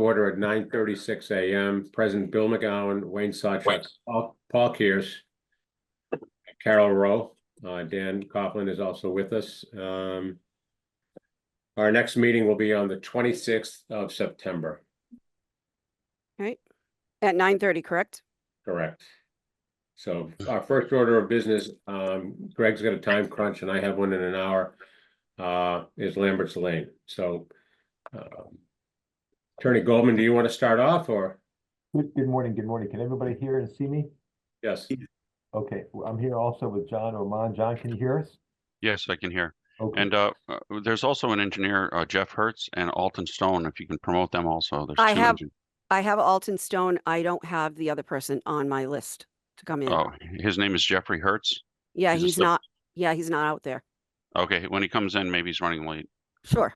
order at 9:36 a.m. President Bill McGowan, Wayne Sawchuk, Paul Kears, Carol Rowe, Dan Coughlin is also with us. Our next meeting will be on the 26th of September. Right. At 9:30, correct? Correct. So our first order of business, Greg's got a time crunch and I have one in an hour, is Lambert's Lane. So Attorney Goldman, do you want to start off or? Good morning. Good morning. Can everybody hear and see me? Yes. Okay, I'm here also with John Oman. John, can you hear us? Yes, I can hear. Okay. And there's also an engineer, Jeff Hertz and Alton Stone, if you can promote them also. There's I two have Alton Stone. I don't have the other person on my list to come in. Oh, his name is Jeffrey Hertz? Yeah, Is he's this not. Yeah, he's not out there. Okay, when he comes in, maybe he's running late. Sure.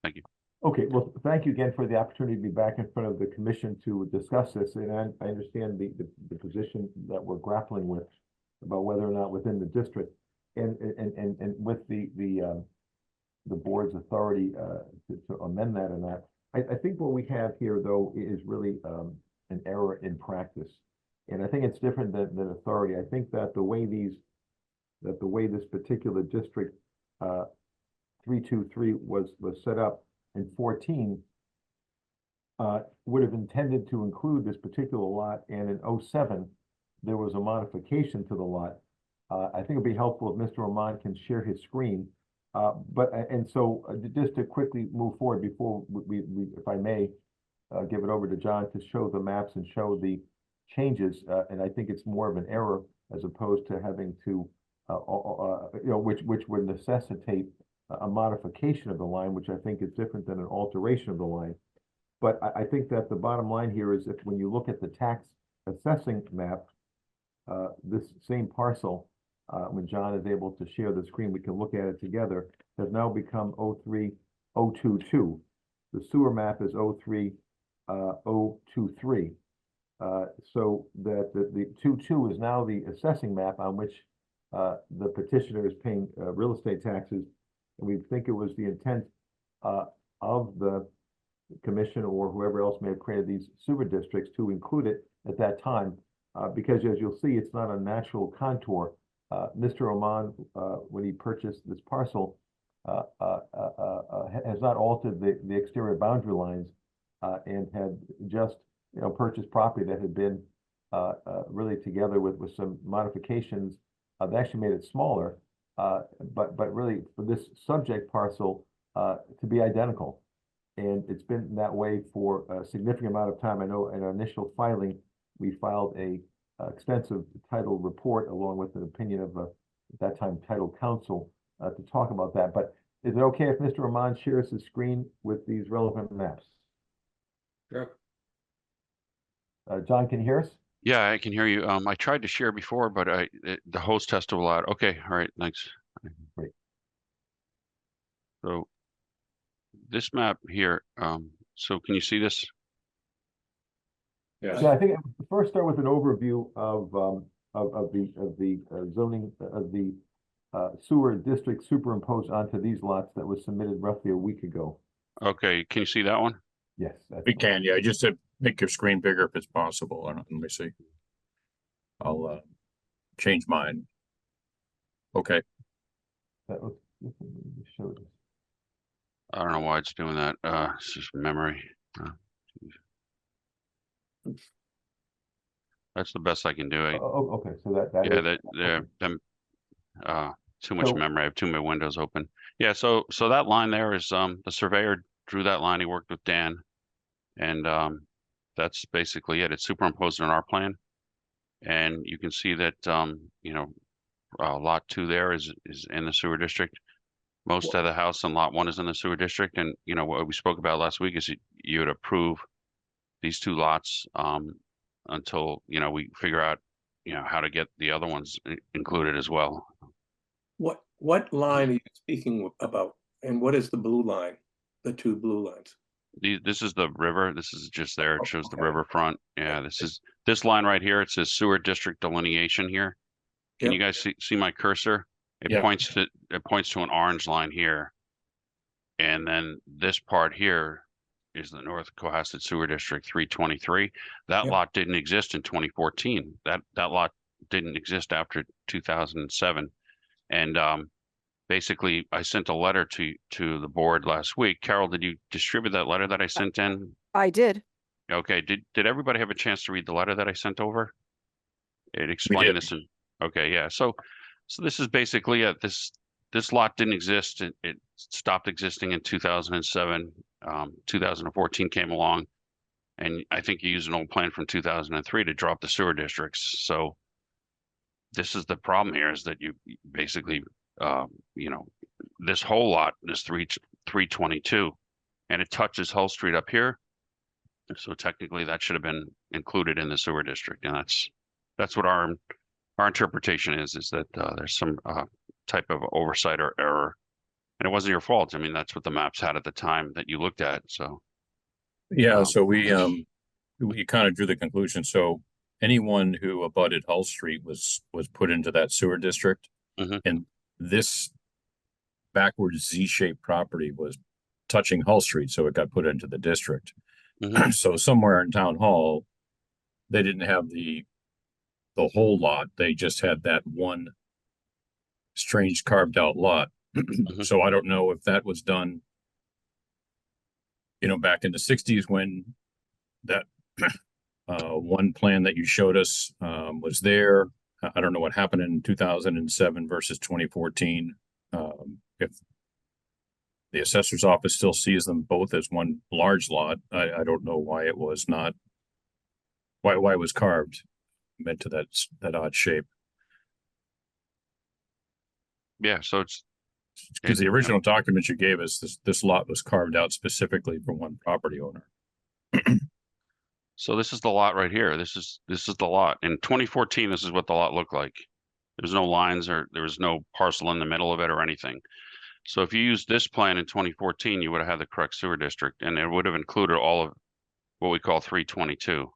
Thank you. Okay, well, thank you again for the opportunity to be back in front of the commission to discuss this. And I understand the position that we're grappling with about whether or not within the district and with the board's authority to amend that or not. I think what we have here, though, is really an error in practice. And I think it's different than authority. I think that the way this particular district 323 was set up in 14 would have intended to include this particular lot, and in 07 there was a modification to the lot. I think it'd be helpful if Mr. Oman can share his screen. So just to quickly move forward before we if I may, give it over to John to show the maps and show the changes. And I think it's more of an error as opposed to having to, which would necessitate a modification of the line, which I think is different than an alteration of the line. But I think that the bottom line here is that when you look at the tax assessing map, this same parcel, when John is able to share the screen, we can look at it together, has now become 03022. The sewer map is 03023. So that the 22 is now the assessing map on which the petitioner is paying real estate taxes. And we think it was the intent of the commission or whoever else may have created these sewer districts to include it at that time, because as you'll see, it's not a natural contour. Mr. Oman, when he purchased this parcel, has not altered the exterior boundary lines and had just purchased property that had been really together with some modifications that actually made it smaller. But really for this subject parcel to be identical. And it's been that way for a significant amount of time. I know in our initial filing, we filed a extensive title report along with an opinion of at that time title counsel to talk about that. But is it okay if Mr. Oman shares his screen with these relevant maps? Sure. John, can you hear us? Yeah, I can hear you. I tried to share before, but the host has to allow it. Okay, all right, thanks. Great. So this map here, so can you see this? Yes. Yeah, I think first start with an overview of the zoning of the sewer district superimposed onto these lots that was submitted roughly a week ago. Okay, can you see that one? Yes, We can, yeah. Just to make your screen bigger if it's possible. Let me see. I'll change mine. Okay. that was, show this. I don't know why it's doing that. It's just memory. That's the best I can do. Oh, okay. So that Yeah, is, too much So- memory. I have too many windows open. Yeah, so that line there is the surveyor drew that line. He worked with Dan, and that's basically it. It's superimposed on our plan, and you can see that lot 2 there is in the sewer district. Most of the house on lot 1 is in the sewer district, and what we spoke about last week is you would approve these 2 lots until we figure out how to get the other ones included as well. What line are you speaking about, and what is the blue line? The 2 blue lines. This is the river. This is just there. It shows the Okay. riverfront. Yeah, this line right here. It says sewer district delineation here. Can you guys see my cursor? It Yeah. points to an orange line here, and then this part here is the North Cohasset Sewer District 323. That Yep. lot didn't exist in 2014. That lot didn't exist after 2007. And basically, I sent a letter to the board last week. Carol, did you distribute that letter that I sent in? I did. Okay, did everybody have a chance to read the letter that I sent over? It explained did. this in, okay, yeah, so this is basically it. This lot didn't exist. It stopped existing in 2007. 2014 came along, and I think you used an old plan from 2003 to drop the sewer districts. So this is the problem here, is that you basically, you know, this whole lot is 322, and it touches Hull Street up here. So technically, that should have been included in the sewer district, and that's what our interpretation is that there's some type of oversight or error, and it wasn't your fault. I mean, that's what the maps had at the time that you looked at. So Yeah, Um, so we kind of drew the conclusion. So anyone who abutted Hull Street was put into that sewer district. Mhm. And this backwards Z-shaped property was touching Hull Street, so it got put into the district. Mhm. So somewhere in Town Hall, they didn't have the whole lot. They just had that one strange carved out lot. So I don't know if that was done, back in the 60s when that one plan that you showed us was there. I don't know what happened in 2007 versus 2014. If the assessor's office still sees them both as one large lot, I don't know why it was not, why it was carved meant to that odd shape. Yeah, so it's Because the original documents you gave us, this lot was carved out specifically for one property owner. so this is the lot right here. This is the lot. In 2014, this is what the lot looked like. There's no lines, or there was no parcel in the middle of it or anything. So if you used this plan in 2014, you would have had the correct sewer district, and it would have included all of what we call 322.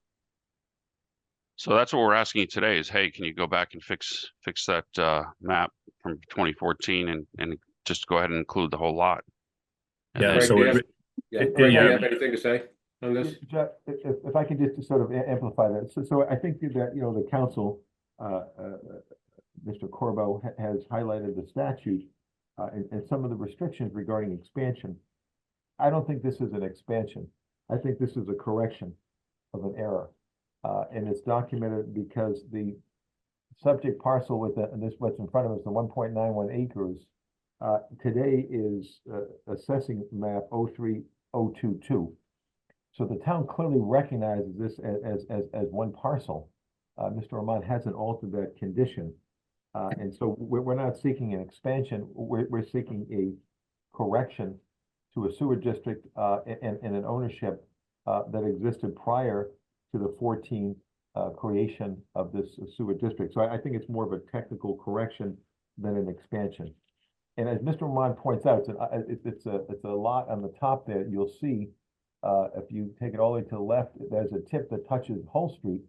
So that's what we're asking you today is, hey, can you go back and fix that map from 2014 and just go ahead and include the whole lot? And Yeah, then- Greg, so do you it- have- yeah, it- Greg, do you yeah. have anything to say on this? Jeff, if I could just sort of amplify that. So I think that, the council, Mr. Corbo has highlighted the statute and some of the restrictions regarding expansion. I don't think this is an expansion. I think this is a correction of an error. And it's documented because the subject parcel with and this what's in front of us, the 1.91 acres, today is assessing map 03022. So the town clearly recognizes this as one parcel. Mr. Armand hasn't altered that condition. And so we're not seeking an expansion, we're seeking a correction to a sewer district and an ownership that existed prior to the 14 creation of this sewer district. So I think it's more of a technical correction than an expansion. And as Mr. Armand points out, it's a lot on the top there. You'll see if you take it all the way to the left, there's a tip that touches Hull Street.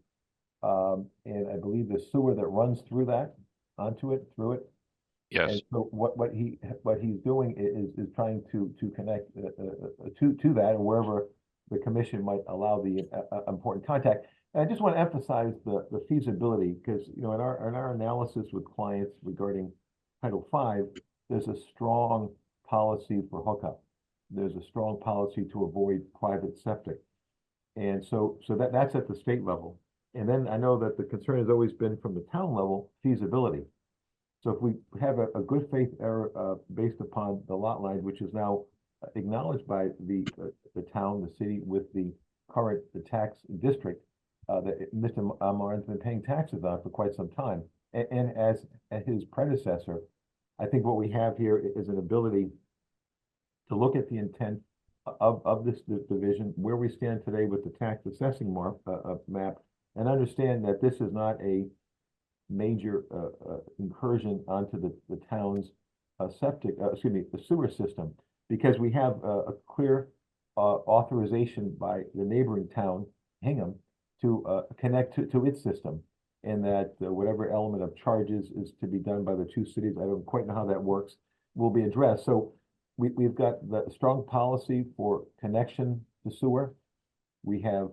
And I believe the sewer that runs through that, through it. Yes. And so what he's doing is trying to connect to that, or wherever the commission might allow the important contact. And I just want to emphasize the feasibility, because in our analysis with clients regarding Title V, there's a strong policy for hookup. There's a strong policy to avoid private septic, and so that's at the state level. And then I know that the concern has always been from the town level, feasibility. So if we have a good faith error based upon the lot line, which is now acknowledged by the town, the city, with the tax district that Mr. Martin's been paying taxes on for quite some time, and as his predecessor, I think what we have here is an ability to look at the intent of this division, where we stand today with the tax assessing map, and understand that this is not a major incursion onto the town's the sewer system, because we have a clear authorization by the neighboring town, Hingham, to connect to its system, and that whatever element of charges is to be done by the two cities, I don't quite know how that works, will be addressed. So we've got the strong policy for connection the sewer. We have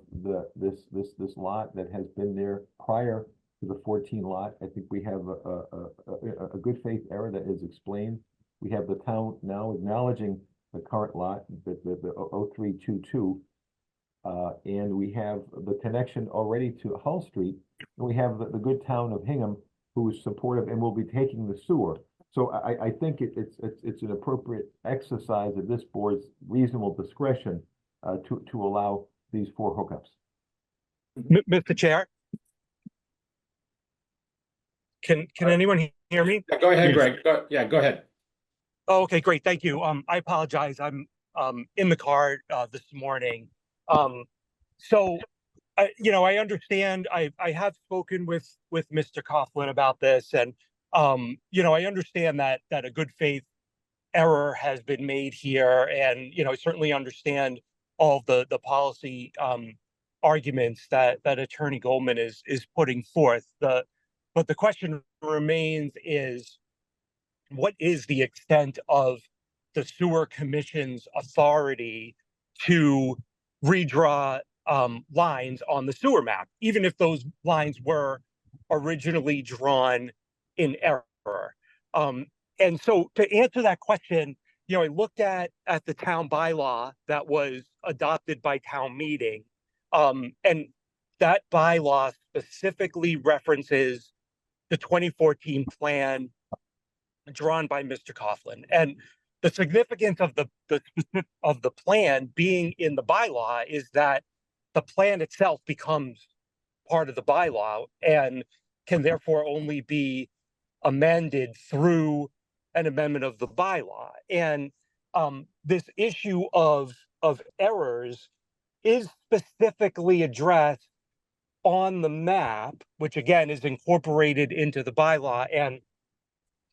this lot that has been there prior to the 14 lot. I think we have a good faith error that is explained. We have the town now acknowledging the current lot, the 0322. And we have the connection already to Hull Street. And we have the good town of Hingham, who is supportive and will be taking the sewer. So I think it's an appropriate exercise of this board's reasonable discretion to allow these 4 hookups. Mr. Chair? Can anyone hear me? Yeah, go ahead, Yes. Greg. Go ahead. Oh, okay, great. Thank you. I apologize. I'm in the car this morning. So I understand. I have spoken with Mr. Coughlin about this, and I understand that a good faith error has been made here, and I certainly understand all the policy arguments that Attorney Goldman is putting forth. But the question remains is, what is the extent of the Sewer Commission's authority to redraw lines on the sewer map, even if those lines were originally drawn in error? And so to answer that question, I looked at the town bylaw that was adopted by town meeting, and that bylaw specifically references the 2014 plan drawn by Mr. Coughlin. And the significance of the plan being in the bylaw is that the plan itself becomes part of the bylaw and can therefore only be amended through an amendment of the bylaw. And this issue of errors is specifically addressed on the map, which again is incorporated into the bylaw. And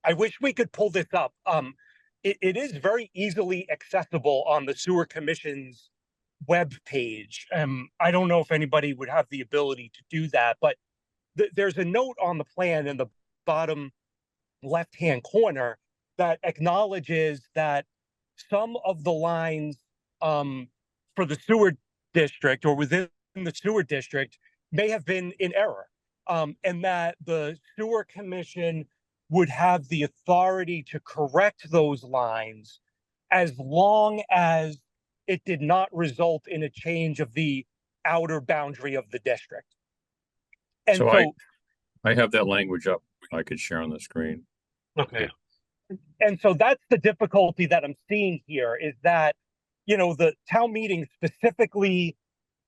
I wish we could pull this up. It is very easily accessible on the Sewer Commission's web page. I don't know if anybody would have the ability to do that, but there's a note on the plan in the bottom left-hand corner that acknowledges that some of the lines for the sewer district or within the sewer district may have been in error, and that the Sewer Commission would have the authority to correct those lines as long as it did not result in a change of the outer boundary of the district. And So I have that language up. I could share on the screen. okay. And so that's the difficulty that I'm seeing here, is that, the town meeting specifically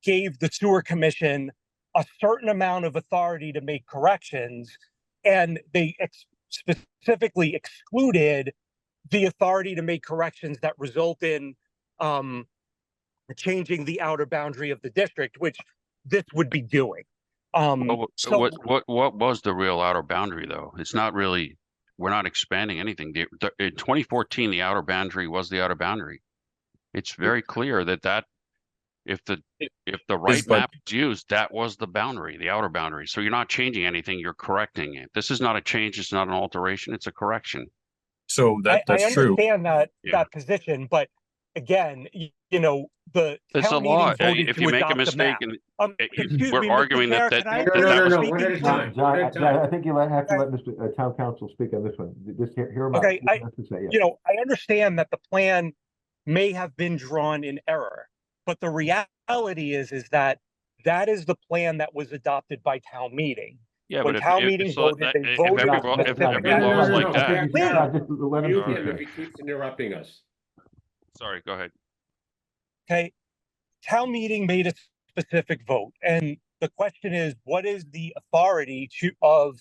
gave the Sewer Commission a certain amount of authority to make corrections, and they specifically excluded the authority to make corrections that result in changing the outer boundary of the district, which this would be doing. So what was the real outer boundary though? It's not really, we're not expanding anything. In 2014, the outer boundary was the outer boundary. It's very clear that if the right but- map is used, that was the boundary, the outer boundary. So you're not changing anything, you're correcting it. This is not a change, it's not an alteration, it's a correction. So I that's true. understand Yeah. that position, but again, the It's a town law. meeting voted If to you make a adopt the mistake map. and Excuse we're me, Mr. arguing Chair, that- can I that- finish that was- No, one at a speaking, time. please? John, One at a time. I think you have to let Mr. Town Council speak on this one. Just hear him out. Okay, See what he has to say, yeah. I understand that the plan may have been drawn in error, but the reality is that is the plan that was adopted by town meeting. Yeah, When but town meeting voted, they if voted every to law specifically- is like No, that, Jack, Please. John, just let him Mute speak him here. if he keeps interrupting us. sorry, go ahead. Okay, town meeting made a specific vote, and the question is, what is the authority of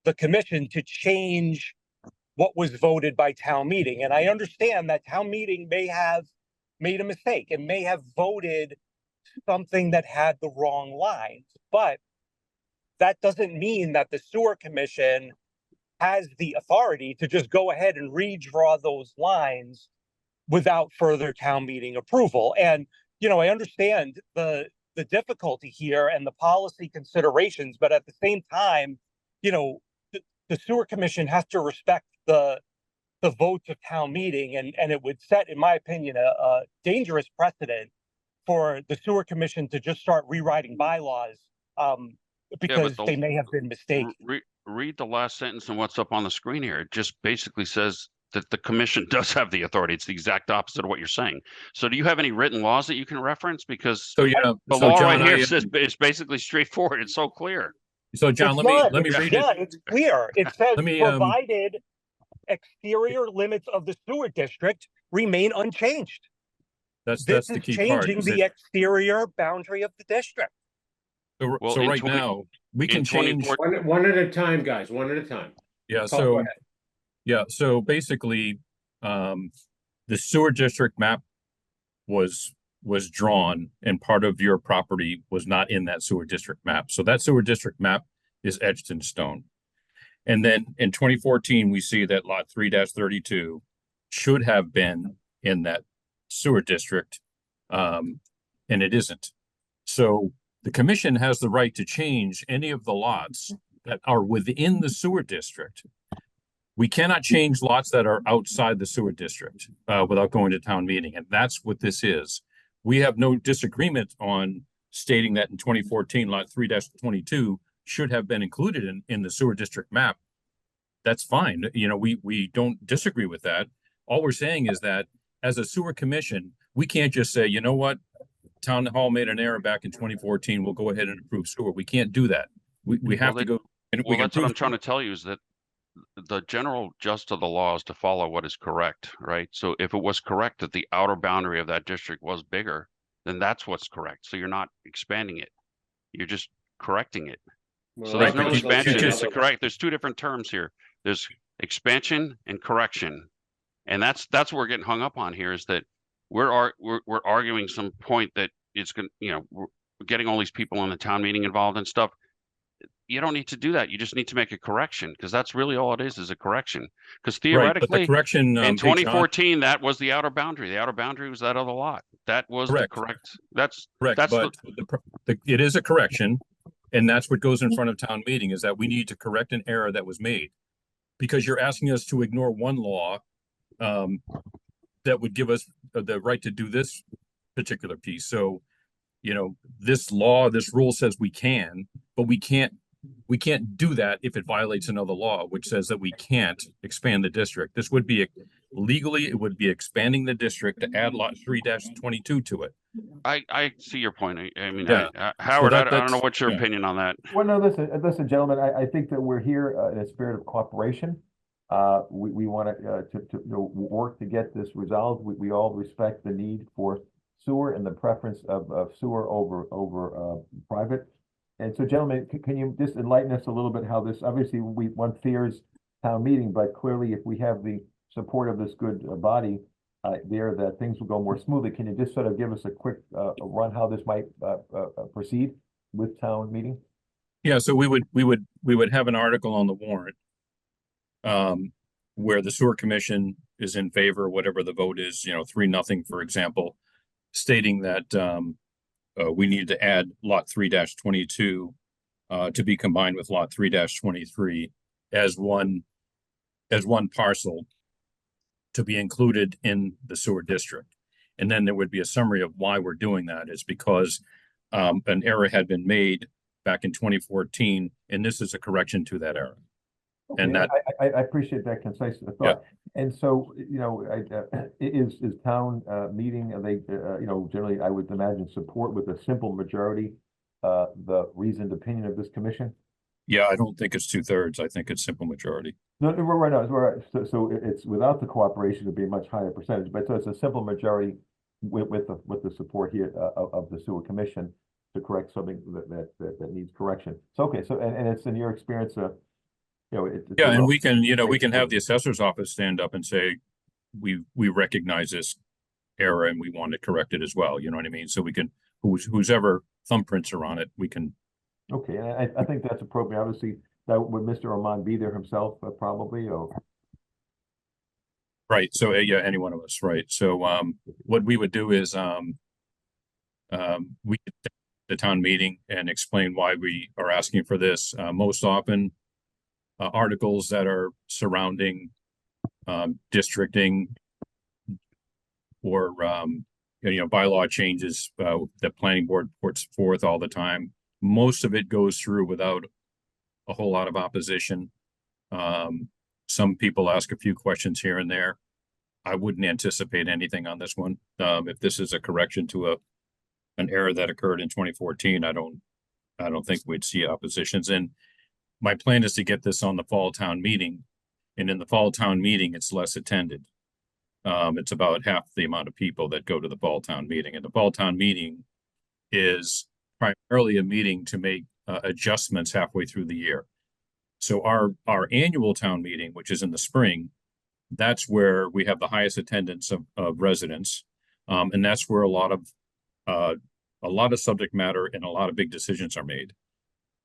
the commission to change what was voted by town meeting? And I understand that town meeting may have made a mistake and may have voted something that had the wrong lines, but that doesn't mean that the Sewer Commission has the authority to just go ahead and redraw those lines without further town meeting approval. And, I understand the difficulty here and the policy considerations, but at the same time, the Sewer Commission has to respect the votes of town meeting, and it would set, in my opinion, a dangerous precedent for the sewer commission to just start rewriting bylaws, because the- they may have been mistaken. Read the last sentence and what's up on the screen here. It just basically says that the commission does have the authority. It's the exact opposite of what you're saying. So do you have any written laws that you can reference? Because So, yeah, the so law John, right here I, says it's basically straightforward. It's so clear. so John, It's let not. me It's- read yeah, it. it's clear. It says, Let me, provided exterior limits of the sewer district remain unchanged. That's This the is key part. changing is the that- exterior boundary of the district. So, Well, so in right 20 now, we in can change, 24 One at a time, guys, one at a time. yeah, Paul, go so, ahead. yeah, so basically, the sewer district map was drawn and part of your property was not in that sewer district map. So that sewer district map is etched in stone. And then in 2014, we see that lot 3-32 should have been in that sewer district, and it isn't. So the commission has the right to change any of the lots that are within the sewer district. We cannot change lots that are outside the sewer district without going to town meeting, and that's what this is. We have no disagreement on stating that in 2014, lot 3-22 should have been included in the sewer district map. That's fine. You know, we don't disagree with that. All we're saying is that as a sewer commission, we can't just say, you know what, town hall made an error back in 2014. We'll go ahead and approve sewer. We can't do that. We have to go. And we Well, can that's what I'm approve trying to tell you is that the general gist of the law is to follow what is correct, right? So if it was correct that the outer boundary of that district was bigger, then that's what's correct. So you're not expanding it. You're just correcting it. So there's Right, no but expansion. you It's just- correct. There's two different terms here. There's expansion and correction. And that's what we're getting hung up on here is that we're arguing some point that it's going to, you know, we're getting all these people in the town meeting involved and stuff. You don't need to do that. You just need to make a correction because that's really all it is a correction. Because Right, but the theoretically, correction, in hey, John, 2014, that was the outer boundary. The outer boundary was that other lot. That was the Correct. correct. That's correct, that's but it is a correction, and that's what goes in front of town meeting, is that we need to correct an error that was made. Because you're asking us to ignore one law, that would give us the right to do this particular piece. So, you know, this rule says we can, but we can't do that if it violates another law, which says that we can't expand the district. This would be legally, it would be expanding the district to add lot 3-22 to it. I see your point. I mean, Yeah. Howard, I don't know that's- what's your yeah. opinion on that. Well, no, listen, gentlemen, I think that we're here in a spirit of cooperation. We want to you know, work to get this resolved. We all respect the need for sewer and the preference of sewer over private. And so, gentlemen, can you just enlighten us a little bit how this, obviously, one fears town meeting, but clearly if we have the support of this good body there, that things will go more smoothly. Can you just sort of give us a quick run how this might proceed with town meeting? Yeah, so we would have an article on the warrant, where the sewer commission is in favor, whatever the vote is, you know, 3-0, for example, stating that, we need to add lot 3-22, to be combined with lot 3-23 as one parcel to be included in the sewer district. And then there would be a summary of why we're doing that. It's because, an error had been made back in 2014, and this is a correction to that error. And Okay, that, I appreciate that concise thought. And so, you know, is town meeting, are they, you know, generally, I would imagine support with a simple majority, the reasoned opinion of this commission? yeah, I don't think it's 2/3. I think it's simple majority. No, we're right, no, we're right. So it's without the cooperation, it'd be a much higher percentage, but so it's a simple majority with the support here of the sewer commission to correct something that needs correction. So, okay, so, and it's in your experience, you know, it's. Yeah, and we can, you know, we can have the assessor's office stand up and say, we recognize this error and we want to correct it as well, you know what I mean? So we can, whose ever thumbprints are on it, we can. Okay, and I think that's appropriate. Obviously, that would Mr. Oman be there himself, probably, or? Right, so, yeah, any one of us, right? So, what we would do is, we could take the town meeting and explain why we are asking for this. Most often, articles that are surrounding, districting or, bylaw changes, the planning board puts forth all the time. Most of it goes through without a whole lot of opposition. Some people ask a few questions here and there. I wouldn't anticipate anything on this one. If this is a correction to an error that occurred in 2014, I don't think we'd see oppositions. And my plan is to get this on the fall town meeting. And in the fall town meeting, it's less attended. It's about half the amount of people that go to the fall town meeting. And the fall town meeting is primarily a meeting to make adjustments halfway through the year. So our annual town meeting, which is in the spring, that's where we have the highest attendance of residents. And that's where a lot of subject matter and a lot of big decisions are made.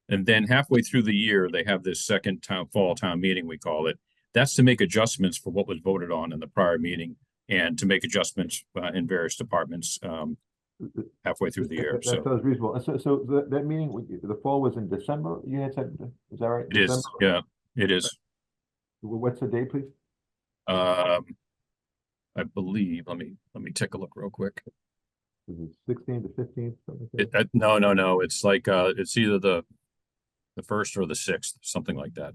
And then halfway through the year, they have this second fall town meeting, we call it. That's to make adjustments for what was voted on in the prior meeting and to make adjustments in various departments halfway through the year. That So sounds reasonable. So that meeting, the fall was in December, you had said, is that right? it is, December? yeah, it is. What's the date, please? I believe, let me take a look real quick. Is it 16th to 15th, something like that? No. It's like, it's either the first or the 6th, something like that.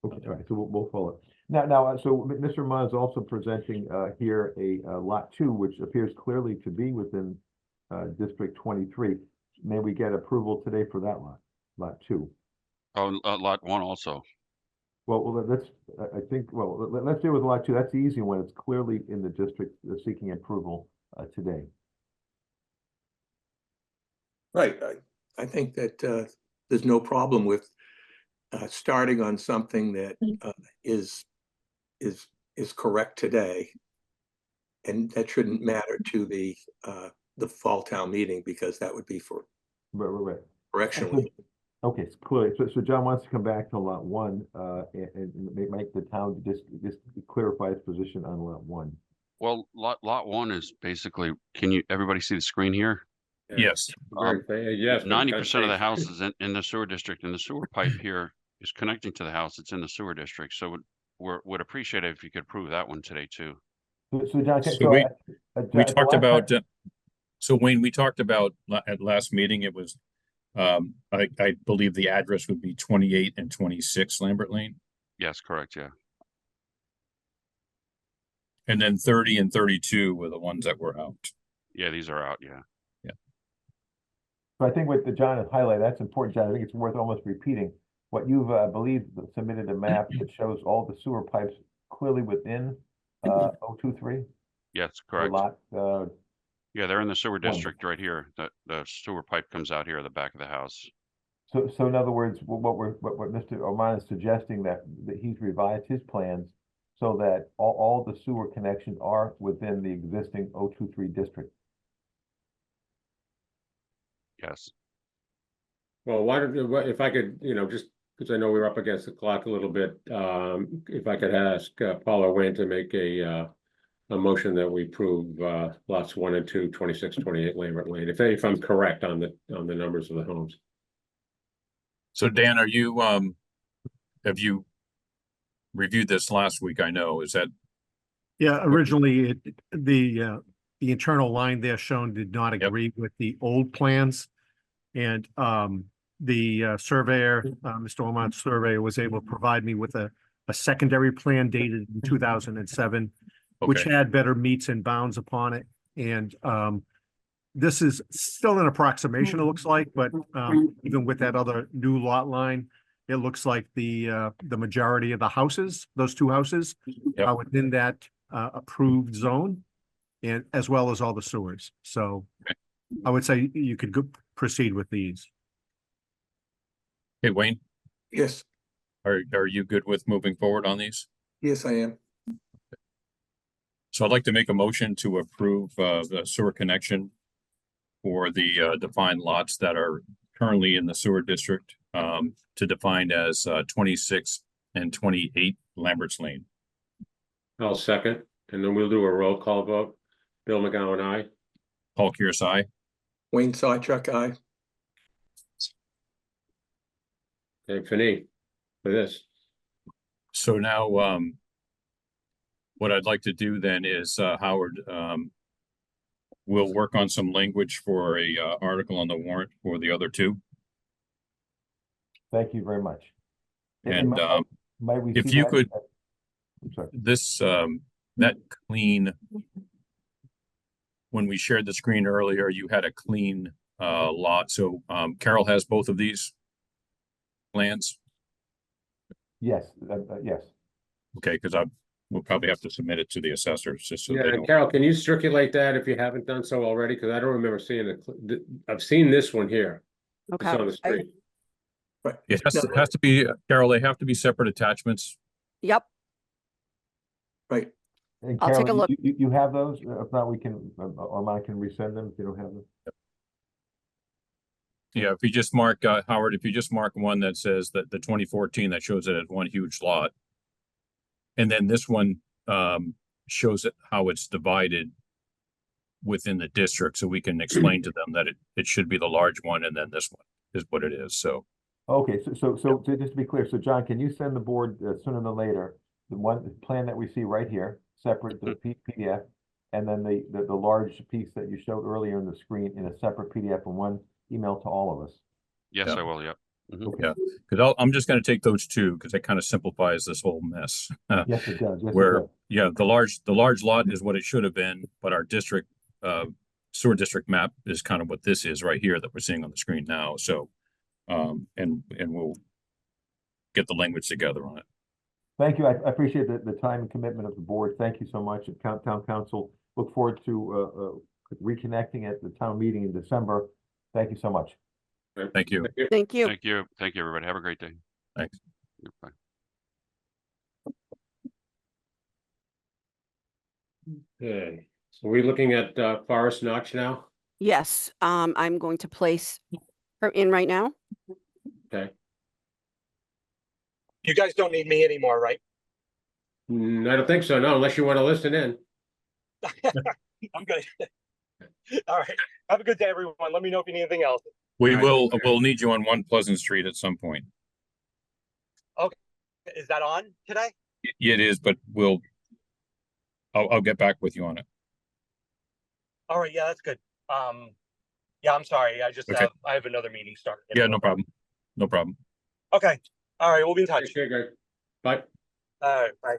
Okay, all right, so we'll follow. Now, so Mr. Ma is also presenting here a lot 2, which appears clearly to be within District 23. May we get approval today for that lot 2? Oh, lot 1 also. Well, let's, I think, well, let's deal with lot 2. That's the easy one. It's clearly in the district seeking approval today. Right. I think that there's no problem with starting on something that is correct today. And that shouldn't matter to the fall town meeting, because that would be for Right. correction. Okay, so clearly, so John wants to come back to lot 1 and make the town just clarify its position on lot 1. Well, lot 1 is basically, everybody see the screen here? Yes. Yes. 90% of the houses in the sewer district, and the sewer pipe here is connecting to the house. It's in the sewer district. So would appreciate it if you could approve that one today too. So John, So so, we John, talked last about, time- so Wayne, we talked about at last meeting, it was, I believe the address would be 28 and 26 Lambert Lane. Yes, correct. Yeah. And then 30 and 32 were the ones that were out. Yeah, these are out. Yeah. So I think what John has highlighted, that's important, John. I think it's worth almost repeating. What you've, I believe, submitted a map that shows all the sewer pipes clearly within 023. Yes, The correct. lot, Yeah, they're in the sewer One. district right here. The sewer pipe comes out here at the back of the house. so in other words, what Mr. Oman is suggesting that he's revised his plans so that all the sewer connections are within the existing 023 district. Yes. Well, why don't you, if I could, just because I know we're up against the clock a little bit, if I could ask Paul or Wayne to make a motion that we approve lots 1 and 2, 26, 28 Lambert Lane, if I'm correct on the numbers of the homes. So Dan, have you reviewed this last week? I know, is that, Yeah, originally the internal line there shown did not agree with the old plans. And the surveyor, Mr. Oman's surveyor, was able to provide me with a secondary plan dated in 2007, which okay, had better meets and bounds upon it. And this is still an approximation, it looks like, but even with that other new lot line, it looks like the majority of the houses, those 2 houses, Yep. are within that approved zone, and as well as all the sewers. So Okay. I would say you could proceed with these. hey, Wayne, Yes, are you good with moving forward on these? yes, I am. So I'd like to make a motion to approve the sewer connection for the defined lots that are currently in the sewer district, to define as 26 and 28 Lambert's Lane. I'll second, and then we'll do a roll call vote. Bill McGowan, aye. Paul Kearsey, aye. Wayne Sawchuck, aye. Okay, Fini, for this. So now, what I'd like to do then is, Howard, we'll work on some language for a article on the warrant for the other two. Thank you very much. And Might we if see you that- could- I'm sorry. this, that clean, when we shared the screen earlier, you had a clean lot. So Carol has both of these plans. Yes, yes. Okay, because we'll probably have to submit it to the assessors just so Yeah, they and know. Carol, can you circulate that if you haven't done so already? Because I don't remember seeing it. I've seen this one here. It's Okay. on the screen. Right. It has to be, Carol, they have to be separate attachments. Yep, Right. And I'll take a Carol, look. you have those? If not, we can, or I can resend them if you don't have them. Yeah, if you just mark, Howard, if you just mark one that says that the 2014, that shows it as one huge lot. And then this one shows it how it's divided within the district, so we can explain to them that it should be the large one, and then this one is what it is, so. Okay, so just to be clear, so John, can you send the board sooner than later, the plan that we see right here, separate the PDF, and then the large piece that you showed earlier on the screen in a separate PDF and one email to all of us? Yes, Yeah. I will, yep. Mhm. Okay. Yeah. Because I'm just going to take those two because it kind of simplifies this whole mess. Yes, it does. Yes, it Where, does. yeah, the large lot is what it should have been, but our district sewer district map is kind of what this is right here that we're seeing on the screen now. So, and we'll get the language together on it. Thank you. I appreciate the time and commitment of the board. Thank you so much. Town Council, look forward to reconnecting at the town meeting in December. Thank you so much. Thank you. thank you. Thank you. Thank you, everybody. Have a great day. Thanks. Bye. Okay, so we're looking at Forest Notch now? Yes, I'm going to place her in right now. Okay. You guys don't need me anymore, right? I don't think so, no, unless you want to listen in. I'm good. All right. Have a good day, everyone. Let me know if you need anything else. We'll need you on 1 Pleasant Street at some point. Is that on today? It is, but I'll get back with you on it. All right. Yeah, that's good. Yeah, I'm sorry. I just Okay. I have another meeting starting. Yeah, no problem. No problem. Okay. All right. We'll be in touch. Okay, great. Bye. All right. Bye.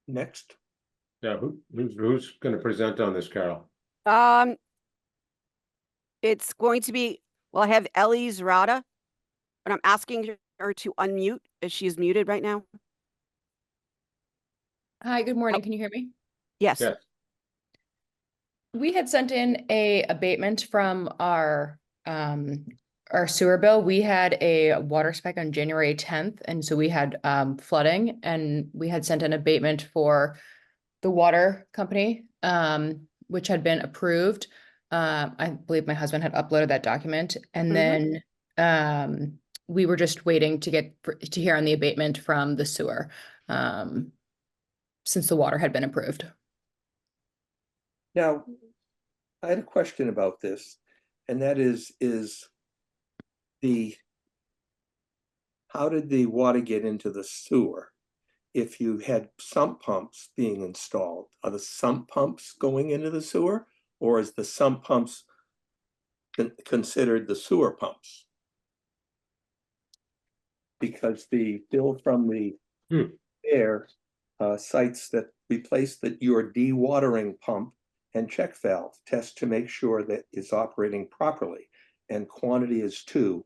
Next. Yeah, who's gonna present on this, Carol? It's going to be, well, I have Ellie Zrada, but I'm asking her to unmute as she is muted right now. Hi, good morning. Can you hear me? Yes, Yes. We had sent in a abatement from our sewer bill. We had a water spike on January 10th, and so we had flooding, and we had sent an abatement for the water company, which had been approved. I believe my husband had uploaded that document, and then we were just waiting to hear on the abatement from the sewer, since the water had been approved. Now, I had a question about this, and that is how did the water get into the sewer? If you had sump pumps being installed, are the sump pumps going into the sewer? Or is the sump pumps considered the sewer pumps? Because the bill from the air cites that replace your dewatering pump and check valve test to make sure that it's operating properly, and quantity is 2,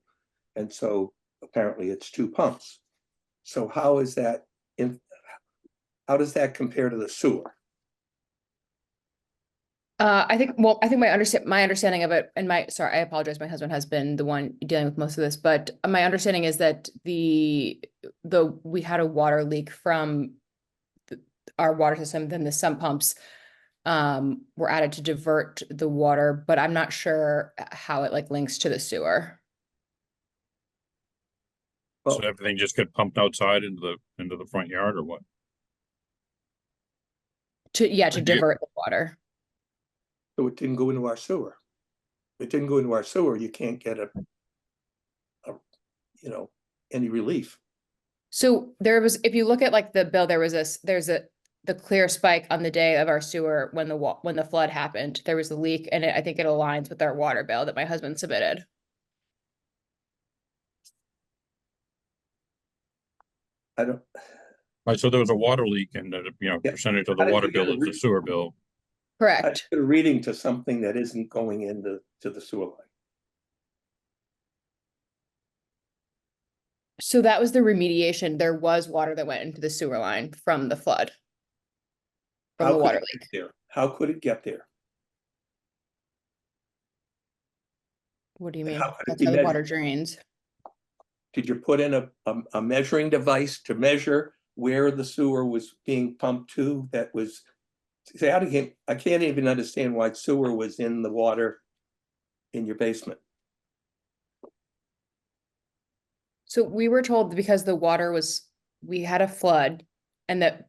and so apparently it's 2 pumps. So how is that how does that compare to the sewer? I think my understanding of it, and sorry, I apologize. My husband has been the one dealing with most of this, but my understanding is that we had a water leak from our water system. Then the sump pumps were added to divert the water, but I'm not sure how it links to the sewer. So everything just get pumped outside into the front yard or what? To divert the water. So it didn't go into our sewer. It didn't go into our sewer. You can't get a you know, any relief. So there was, if you look at like the bill, the clear spike on the day of our sewer when the flood happened. There was a leak, and I think it aligns with our water bill that my husband submitted. I don't, Right, so there was a water leak and, Yeah. percentage of How the did water you get bill a is the re- sewer bill. I Correct. did a reading to something that isn't going into the sewer line. So that was the remediation. There was water that went into the sewer line from the flood. From How the could water it leak. get there? How could it get there? What do you And mean? how could it That's be how the water measured? drains. Did you put in a measuring device to measure where the sewer was being pumped to that was? See, I can't even understand why sewer was in the water in your basement. So we were told that because we had a flood, and that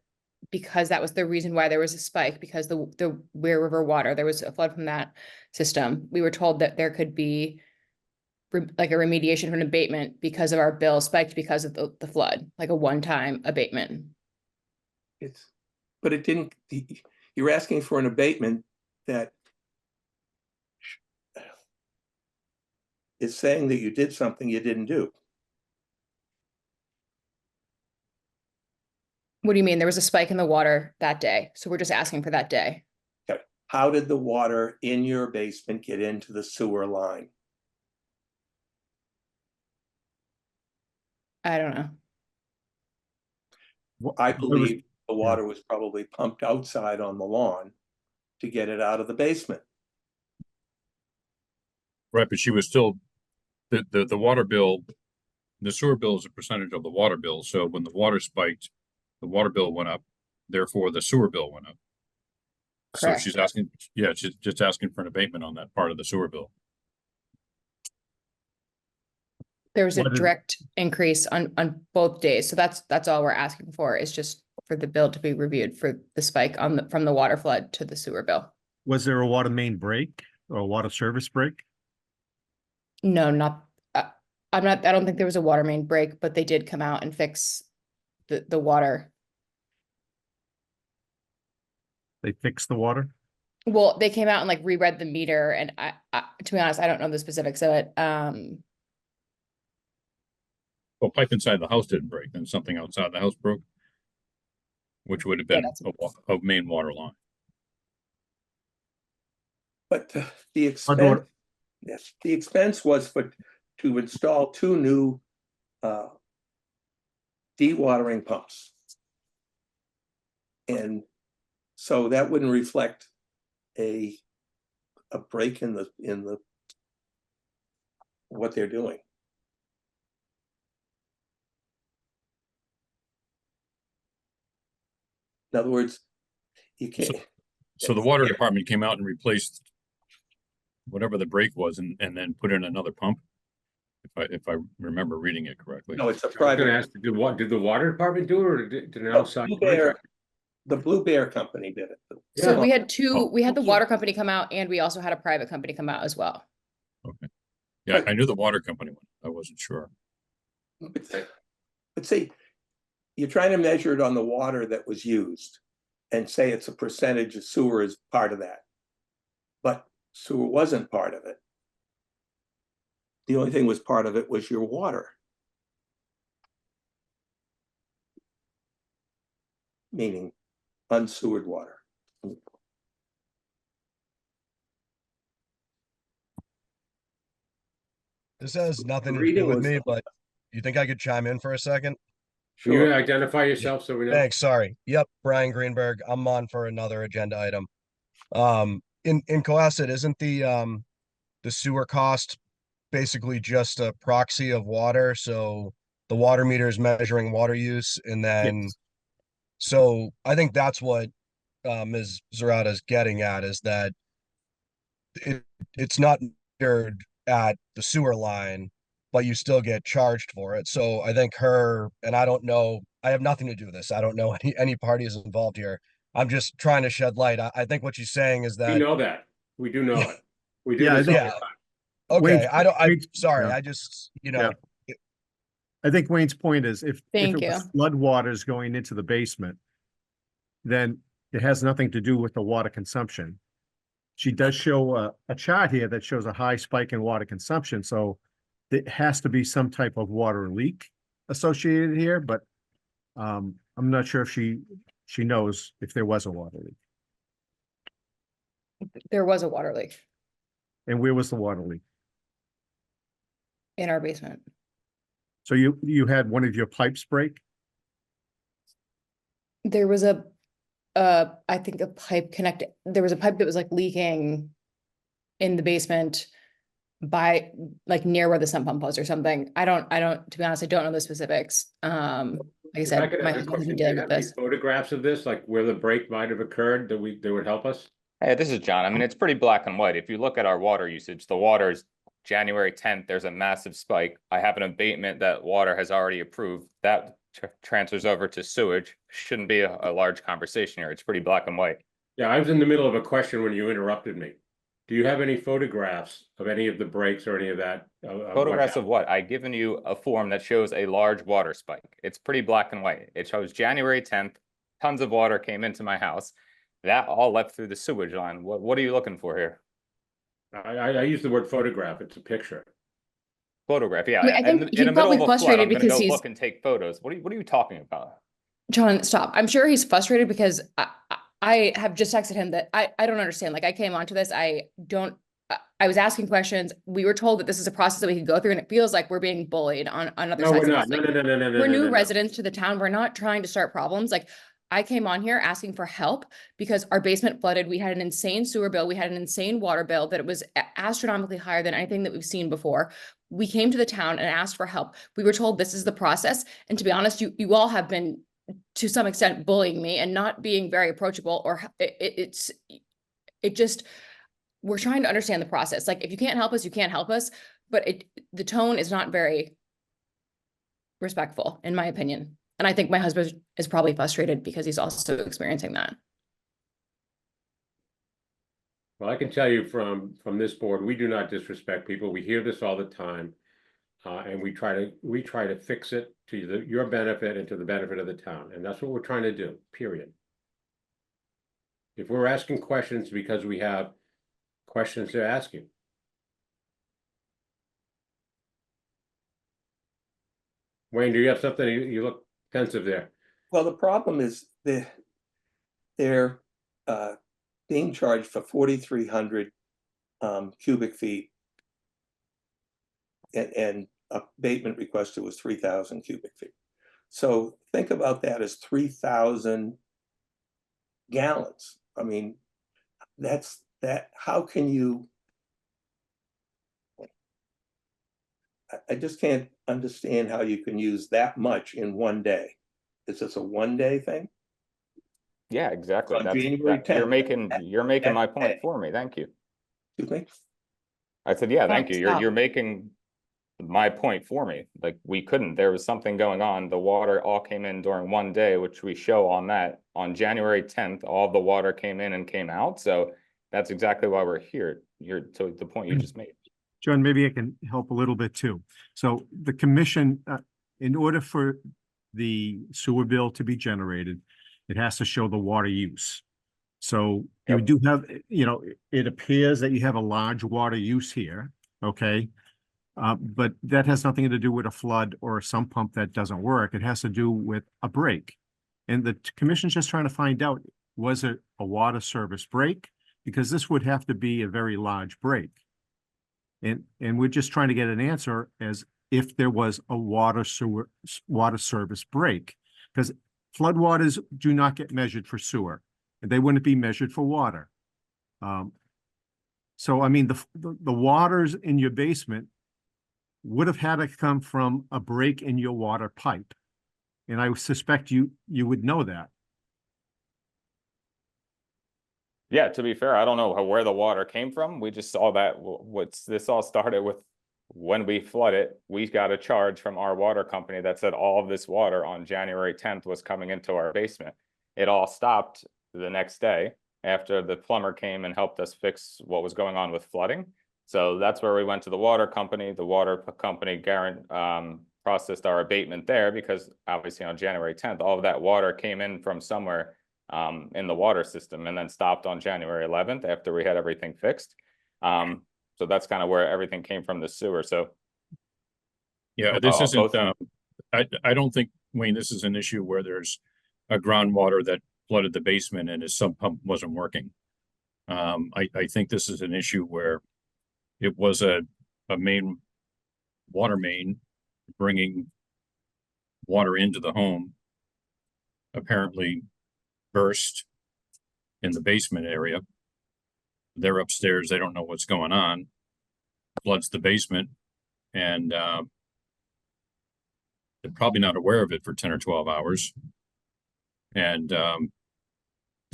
because that was the reason why there was a spike, because the Weir River water, there was a flood from that system. We were told that there could be like a remediation for an abatement because of our bill spiked because of the flood, like a one-time abatement. But it didn't, you're asking for an abatement that is saying that you did something you didn't do. What do you mean? There was a spike in the water that day, so we're just asking for that day. Okay. How did the water in your basement get into the sewer line? I don't know. I believe the water was probably pumped outside on the lawn to get it out of the basement. Right, but she was still, the water bill, the sewer bill is a percentage of the water bill, so when the water spiked, the water bill went up, therefore the sewer bill went up. So Correct. she's asking, she's just asking for an abatement on that part of the sewer bill. There was a What is- direct increase on both days, so that's all we're asking for, is just for the bill to be reviewed for the spike from the water flood to the sewer bill. Was there a water main break or a water service break? No, I don't think there was a water main break, but they did come out and fix the water. They fixed the water? Well, they came out and like reread the meter, and I to be honest, I don't know the specifics of it. Well, pipe inside the house didn't break, then something outside the house broke, which would have Yeah, been a main water line. But the expense, yes, the expense was to install 2 new dewatering pumps. And so that wouldn't reflect a break in the what they're doing. In other words, you can't. So the water department came out and replaced whatever the break was and then put in another pump. If I remember reading it correctly. No, it's a I was gonna private. ask, did the water department do it, or did an outside? Blue Bear, contractor? the Blue Bear company did it. So Yeah. we had we had the Okay. water company come out, and we also had a private company come out as well. Okay. Yeah, I knew the water company one. I wasn't sure. But see, you're trying to measure it on the water that was used and say it's a percentage of sewer is part of that. But sewer wasn't part of it. The only thing was part of it was your water. Meaning unsewered water. This has nothing to Reading do with was- me, but you think I could chime in for a second? Can you Sure. identify yourself so we know? Thanks, sorry. Yep, Brian Greenberg. I'm on for another agenda item. In Cohasset, isn't the sewer cost basically just a proxy of water? So the water meter is measuring water use, and then Yes. so I think that's what Ms. Zarata is getting at, is that it's not measured at the sewer line, but you still get charged for it. So I think and I don't know, I have nothing to do with this. I don't know any parties involved here. I'm just trying to shed light. I think what she's saying is We that, know that. We do know it. We do Yeah, this all yeah. the time. okay, Wage- I'm wage- sorry. yeah. I just, I think Wayne's point is if Thank it was you. flood waters going into the basement, then it has nothing to do with the water consumption. She does show a chart here that shows a high spike in water consumption, so there has to be some type of water leak associated here, but I'm not sure if she knows if there was a water leak. There was a water leak And where was the water leak? in our basement. So you had one of your pipes break? There was I think a pipe connected, there was a pipe that was like leaking in the basement by like near where the sump pump was or something. I don't, to be honest, I don't know the specifics. Like I If I said, could my ask a husband's question, been do you dealing with have any this. photographs of this, like where the break might have occurred that would help us? Hey, this is John. I mean, it's pretty black and white. If you look at our water usage, the water's January 10th, there's a massive spike. I have an abatement that water has already approved. That transfers over to sewage. Shouldn't be a large conversation here. It's pretty black and white. Yeah, I was in the middle of a question when you interrupted me. Do you have any photographs of any of the breaks or any of that? Photographs of what? I've given you a form that shows a large water spike. It's pretty black and white. It shows January 10th, tons of water came into my house. That all left through the sewage line. What are you looking for here? I use the word photograph. It's a picture. Photograph, yeah. I mean, I think in he's the middle probably of a flood, frustrated I'm gonna because go he's- look and take photos. What are you talking about? John, stop. I'm sure he's frustrated because I have just texted him that I don't understand. Like I came onto this, I was asking questions. We were told that this is a process that we could go through and it feels like we're being bullied on other No, sides. we're of not. this. No, Like, no, no, no, no. we're no, new no, no. residents to the town. We're not trying to start problems. Like I came on here asking for help because our basement flooded. We had an insane sewer bill. We had an insane water bill that it was astronomically higher than anything that we've seen before. We came to the town and asked for help. We were told this is the process. And to be honest, you all have been to some extent bullying me and not being very approachable, or it just, we're trying to understand the process. Like if you can't help us, you can't help us, but the tone is not very respectful in my opinion. And I think my husband is probably frustrated because he's also experiencing that. Well, I can tell you from this board, we do not disrespect people. We hear this all the time. And we try to fix it to your benefit and to the benefit of the town. And that's what we're trying to do, period. If we're asking questions because we have questions to ask you. Wayne, do you have something? You look pensive there. Well, the problem is they're being charged for 4,300 cubic feet. And abatement requested was 3,000 cubic feet. So think about that as 3,000 gallons. I mean, that's that. How can you? I just can't understand how you can use that much in one day. Is this a one-day thing? Yeah, exactly. On That's, January you're 10th. making my That point day. for me. Thank you. Excuse me? I said, yeah, thank you. Stop. You're making my point for me. Like we couldn't, there was something going on. The water all came in during one day, which we show on that. On January 10th, all the water came in and came out. So that's exactly why we're here. You're to the point you just made. John, maybe I can help a little bit too. So the commission, in order for the sewer bill to be generated, it has to show the water use. So you Yep. do have, it appears that you have a large water use here, okay? But that has nothing to do with a flood or a sump pump that doesn't work. It has to do with a break. And the commission's just trying to find out, was it a water service break? Because this would have to be a very large break. And we're just trying to get an answer as if there was a water service break. Because floodwaters do not get measured for sewer, and they wouldn't be measured for water. So, I mean, the waters in your basement would have had to come from a break in your water pipe. And I suspect you would know that. Yeah, to be fair, I don't know where the water came from. We just saw that this all started with when we flooded, we got a charge from our water company that said all of this water on January 10th was coming into our basement. It all stopped the next day after the plumber came and helped us fix what was going on with flooding. So that's where we went to the water company. The water company processed our abatement there because obviously on January 10th, all of that water came in from somewhere in the water system and then stopped on January 11th after we had everything fixed. So that's kind of where everything came from, the sewer. So Yeah, this isn't, both- I don't think, Wayne, this is an issue where there's a groundwater that flooded the basement and his sump pump wasn't working. I think this is an issue where it was a main water main bringing water into the home, apparently burst in the basement area. They're upstairs, they don't know what's going on, floods the basement, and they're probably not aware of it for 10 or 12 hours, and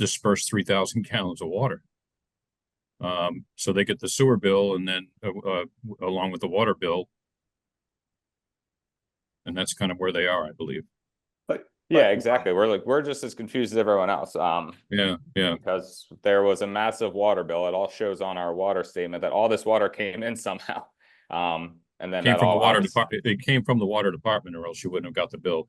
dispersed 3,000 gallons of water. So they get the sewer bill and then along with the water bill. And that's kind of where they are, I believe. yeah, exactly. We're just as confused as everyone else. Yeah, yeah. Because there was a massive water bill. It all shows on our water statement that all this water came in somehow. And then Came that from the all water obviously- department. It came from the water department, or else you wouldn't have got the bill.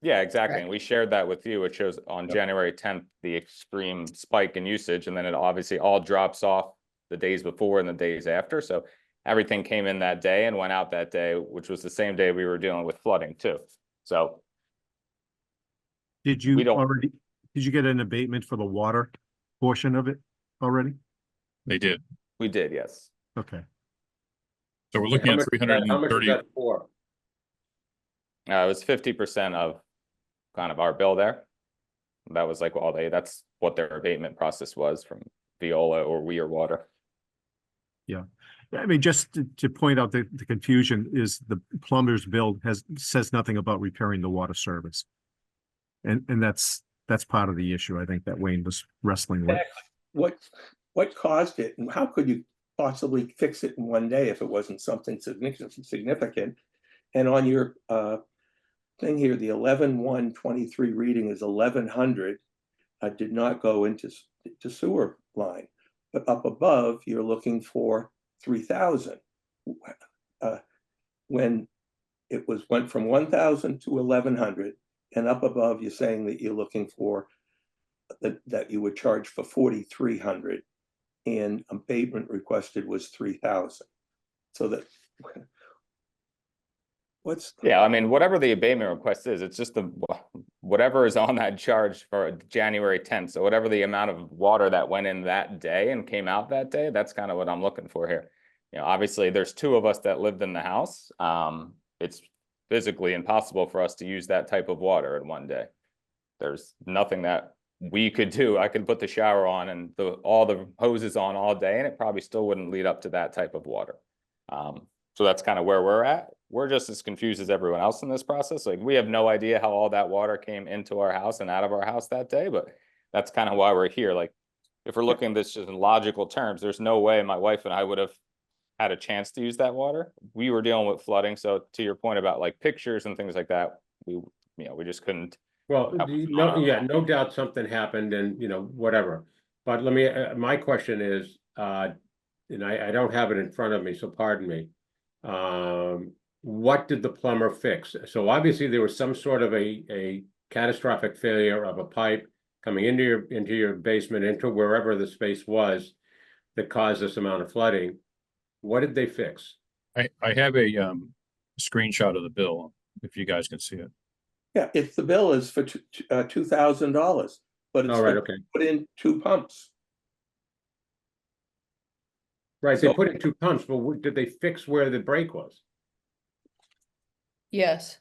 Yeah, exactly. Right. And we shared that with you. It shows on Yep. January 10th, the extreme spike in usage, and then it obviously all drops off the days before and the days after. So everything came in that day and went out that day, which was the same day we were dealing with flooding too. So Did We you don't- already, did you get an abatement for the water portion of it already? They did. we did, yes. Okay. So we're looking How at much is that- how much is 330. that for? It was 50% of kind of our bill there. That was like that's what their abatement process was from Viola or Weir Water. I mean, just to point out the confusion is the plumber's bill says nothing about repairing the water service. And that's part of the issue, I think, that Wayne was wrestling with. What caused it, and how could you possibly fix it in one day if it wasn't something significant? And on your thing here, the 11/1/23 reading is 1100. Did not go into sewer line, but up above you're looking for 3,000. When it went from 1,000 to 1,100, and up above you're saying that you're looking for that you would charge for 4,300, and abatement requested was 3,000. So that Yeah, I mean, whatever the abatement request is, it's just whatever is on that charge for January 10th. So whatever the amount of water that went in that day and came out that day, that's kind of what I'm looking for here. You know, obviously there's two of us that lived in the house. It's physically impossible for us to use that type of water in one day. There's nothing that we could do. I could put the shower on and all the hoses on all day, and it probably still wouldn't lead up to that type of water. So that's kind of where we're at. We're just as confused as everyone else in this process. Like, we have no idea how all that water came into our house and out of our house that day, but that's kind of why we're here. Like, if we're looking at this just in logical terms, there's no way my wife and I would have had a chance to use that water. We were dealing with flooding. So to your point about like pictures and things like that, we just couldn't. Well, That was no, not- yeah, no doubt something happened and, whatever. But let me, my question is, and I don't have it in front of me, so pardon me. What did the plumber fix? So obviously there was some sort of a catastrophic failure of a pipe coming into your basement, into wherever the space was that caused this amount of flooding. What did they fix? I have a screenshot of the bill, if you guys can see it. Yeah, if the bill is for $2,000, but it's All right, okay. put in 2 pumps. Right, they So- put in 2 pumps, but did they fix where the break was? Yes.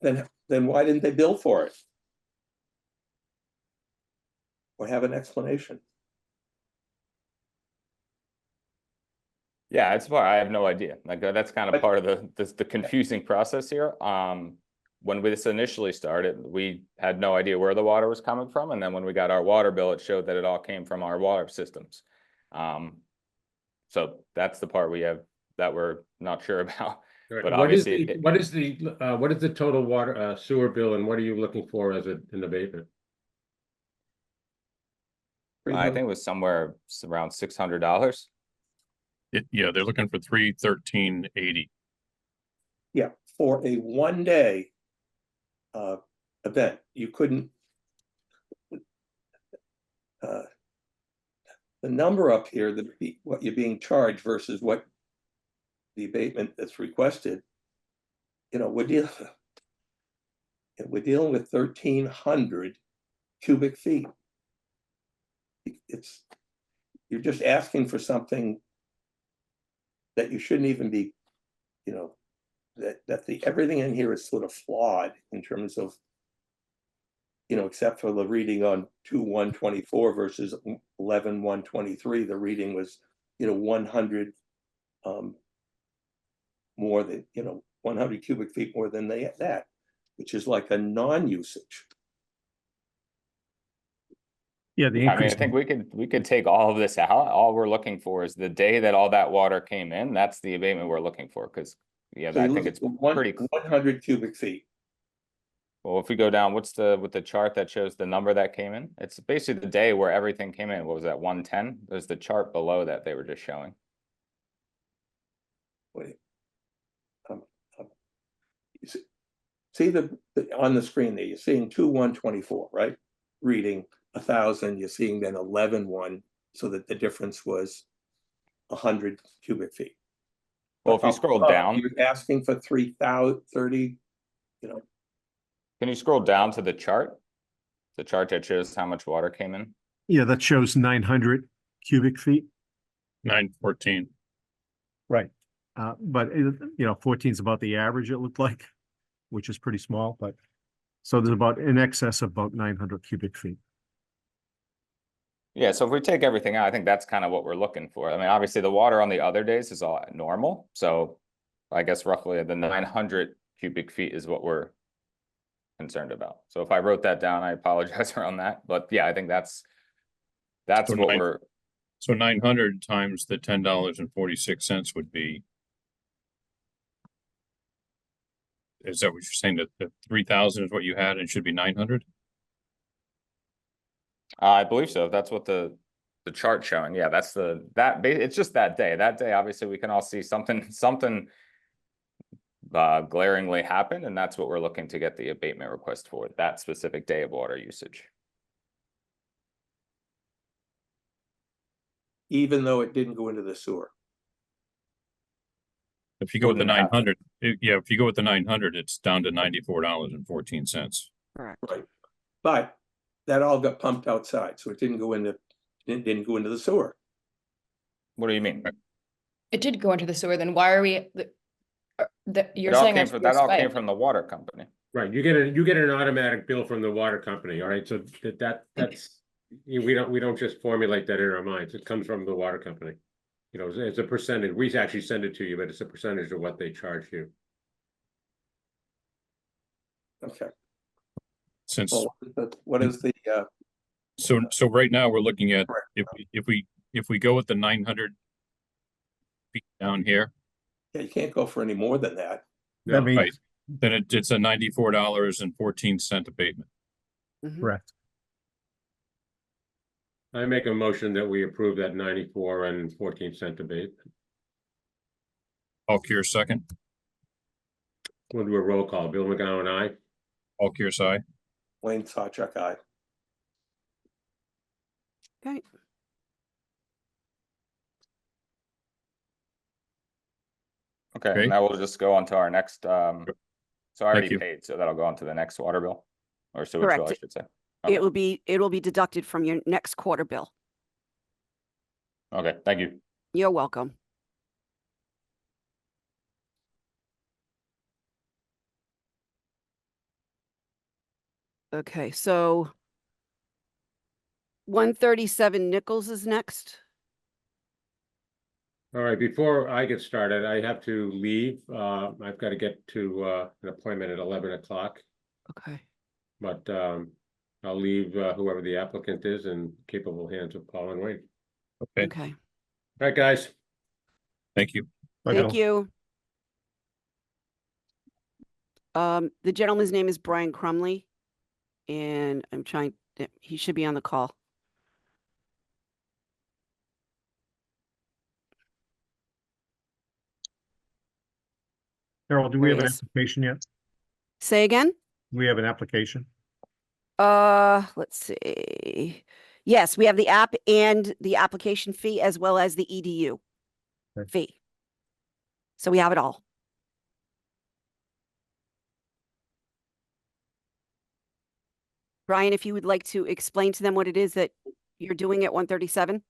Then why didn't they bill for it? Or have an explanation? Yeah, it's why I have no idea. Like, that's kind of But- part of the confusing process here. When this initially started, we had no idea where the water was coming from. And then when we got our water bill, it showed that it all came from our water systems. So that's the part we have that we're not sure about. But What is obviously what is the total water sewer bill, and what are you looking for as an abatement? I think it was somewhere around $600. Yeah, they're looking for 313.80. Yeah, for a 1 day event, you couldn't. The number up here, what you're being charged versus what the abatement that's requested, you know, we're dealing with 1,300 cubic feet. You're just asking for something that you shouldn't even be, you know, everything in here is sort of flawed in terms of, you know, except for the reading on 2/1/24 versus 11/1/23, the reading was, you know, 100 more than, you know, 100 cubic feet more than that, which is like a non-usage. Yeah, the I mean, I increase. think we could take all of this out. All we're looking for is the day that all that water came in. That's the abatement we're looking for, because, yeah, So I you think look it's at pretty. 100 cubic feet. Well, if we go down, with the chart that shows the number that came in? It's basically the day where everything came in. What was that, 110? There's the chart below that they were just showing. Wait. You see on the screen there, you're seeing 2/1/24, right? Reading 1,000, you're seeing then 11/1, so that the difference was 100 cubic feet. Well, if you scroll down, you're asking for 3,030, you know. can you scroll down to the chart? The chart that shows how much water came in? Yeah, that shows 900 cubic feet. 914. Right. But you know, 14 is about the average, it looked like, which is pretty small, but so there's about in excess of about 900 cubic feet. Yeah, so if we take everything out, I think that's kind of what we're looking for. I mean, obviously the water on the other days is all normal, so I guess roughly the 900 cubic feet is what we're concerned about. So if I wrote that down, I apologize around that, but yeah, I think that's So what we're. So 900 times the $10.46 would be. Is that what you're saying, that the 3,000 is what you had and it should be 900? I believe so. If that's what the chart showing. Yeah, that's it's just that day. That day, obviously, we can all see something glaringly happened, and that's what we're looking to get the abatement request for, that specific day of water usage. Even though it didn't go into the sewer. If you go with the Wouldn't have. 900, if you go with the 900, it's down to $94.14. Correct. Right. But that all got pumped outside, so it didn't go into the sewer. What do you mean? It did go into the sewer, then why are we, you're It all saying came our from, sewer that all came spiked. from the water company. Right, you get an automatic bill from the water company, all right, so that's, we don't just formulate that in our minds, it comes from the water company. You know, it's a percentage, we actually send it to you, but it's a percentage of what they charge you. Okay. Since Well, what is the so right now we're looking at, Correct. if we go with the 900 feet down here, yeah, you can't go for any more than that. That means, right, then it's a $94.14 abatement. Mhm. correct. I make a motion that we approve that 94.14 abatement. Paul Kears second. We'll do a roll call, Bill McGowan, aye. Paul Kears aye. Wayne Sawchuck, aye. Okay. Okay, Okay. now we'll just go on to our next, so I already you. paid, so that'll go on to the next water bill, or sewage Correct. bill, I should say. Okay. It will be deducted from your next quarter bill. Okay, thank you. You're welcome. Okay, so 137 Nichols is next. All right, before I get started, I have to leave. I've got to get to an appointment at 11 o'clock, Okay. but I'll leave whoever the applicant is in capable hands of Paul and Wayne. Okay, Okay. All right, guys. thank you. Bye, Thank Bill. you. The gentleman's name is Brian Crumley, and he should be on the call. Carol, do we have an Yes. application yet? Say again? Do we have an application? Let's see. Yes, we have the app and the application fee as well as the EDU Okay. fee. So we have it all. Brian, if you would like to explain to them what it is that you're doing at 137?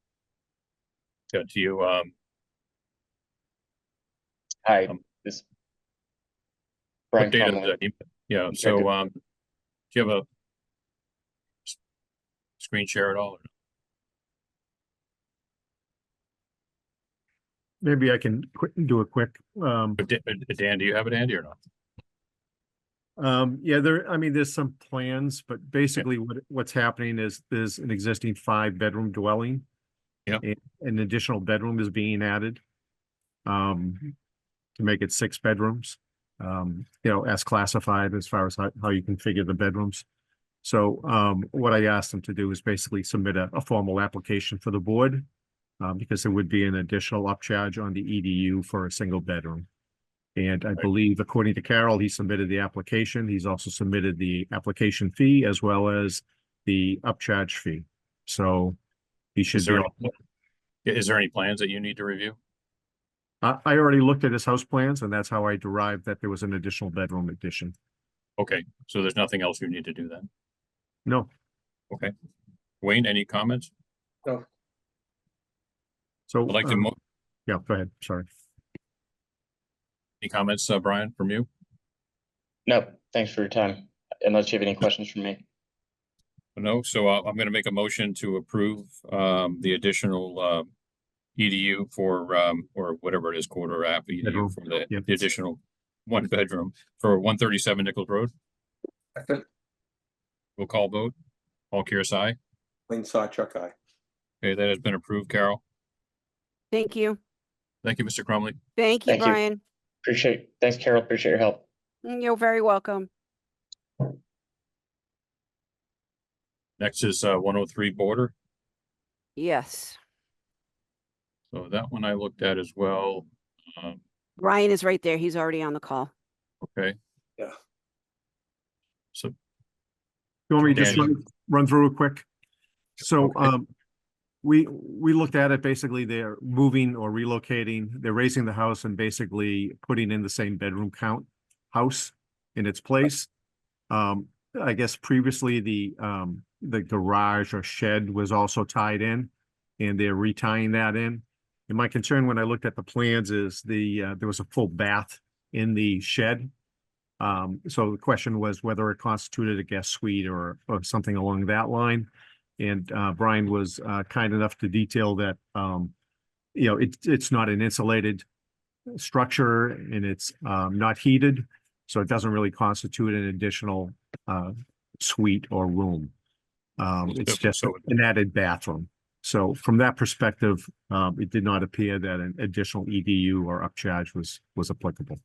To you, Hi, what this Brian date of Crumley. the, yeah, sorry, so, go- do you have a screen share at all? Maybe I can do a quick, Dan, do you have it, Andy, or not? yeah, I mean, there's some plans, but basically what's happening is there's an existing 5-bedroom dwelling. Yeah. and An additional bedroom is being added. To make it 6 bedrooms. As classified as far as how you configure the bedrooms. So, what I asked them to do is basically submit a formal application for the board. Because there would be an additional upcharge on the EDU for a single bedroom. And I believe, according to Carol, he submitted the application. He's also submitted the application fee as well as the upcharge fee. So he should Is be. there any plans that you need to review? I already looked at his house plans, and that's how I derived that there was an additional bedroom addition. Okay, so there's nothing else you need to do then? No, Okay. Wayne, any comments? so, I'd like to, yeah, go ahead, sorry. any comments, Brian, from you? No, thanks for your time. Unless you have any questions for me. No, so I'm gonna make a motion to approve the additional EDU for or whatever it is, quarter app EDU Bedroom, for the yep. additional 1 bedroom for 137 Nichols Road. Second, We'll call vote. Paul Kearsai. Wayne Sawchuck, aye. Okay, that has been approved, Carol. Thank you. Thank you, Mr. Crumley. Thank you, Thank you. Brian. Thanks, Carol. Appreciate your help. You're very welcome. Next is 103 Border. Yes. So that one I looked at as well. Brian is right there. He's already on the call. Okay. Yeah. So You want me to just Danny? run through it quick? So, Okay. we looked at it, basically they're moving or relocating, they're raising the house and basically putting in the same bedroom count house in its place. I guess previously the garage or shed was also tied in and they're retying that in. And my concern when I looked at the plans is there was a full bath in the shed. So the question was whether it constituted a guest suite or something along that line. And Brian was kind enough to detail that it's not an insulated structure and it's not heated, so it doesn't really constitute an additional suite or room. It's just an added bathroom. So from that perspective, it did not appear that an additional EDU or upcharge was applicable.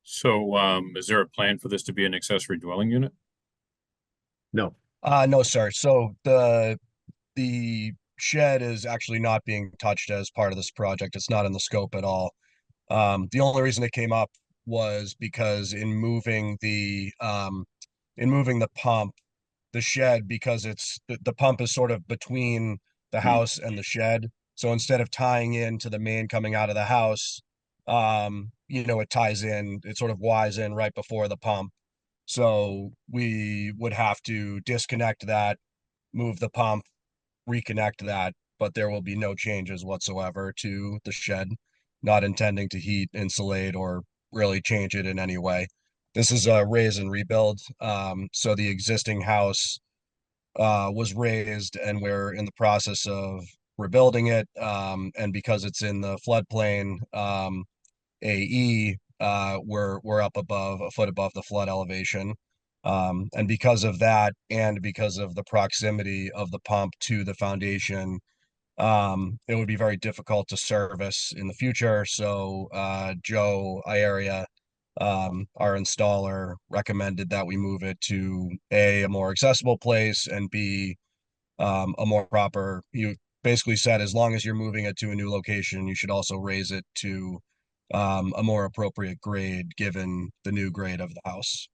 So is there a plan for this to be an accessory dwelling unit? No. No, sir. So the shed is actually not being touched as part of this project. It's not in the scope at all. The only reason it came up was because in moving the pump, the shed, because the pump is sort of between the house and the shed. So instead of tying into the main coming out of the house, it ties in, it sort of Ys in right before the pump. So we would have to disconnect that, move the pump, reconnect that, but there will be no changes whatsoever to the shed, not intending to heat, insulate, or really change it in any way. This is a raise and rebuild. So the existing house was raised and we're in the process of rebuilding it. And because it's in the floodplain, AE, we're up above a foot above the flood elevation. And because of that, and because of the proximity of the pump to the foundation, it would be very difficult to service in the future. So Joe Iaria, our installer, recommended that we move it to a more accessible place and B, a more proper. You basically said as long as you're moving it to a new location, you should also raise it to a more appropriate grade given the new grade of the house.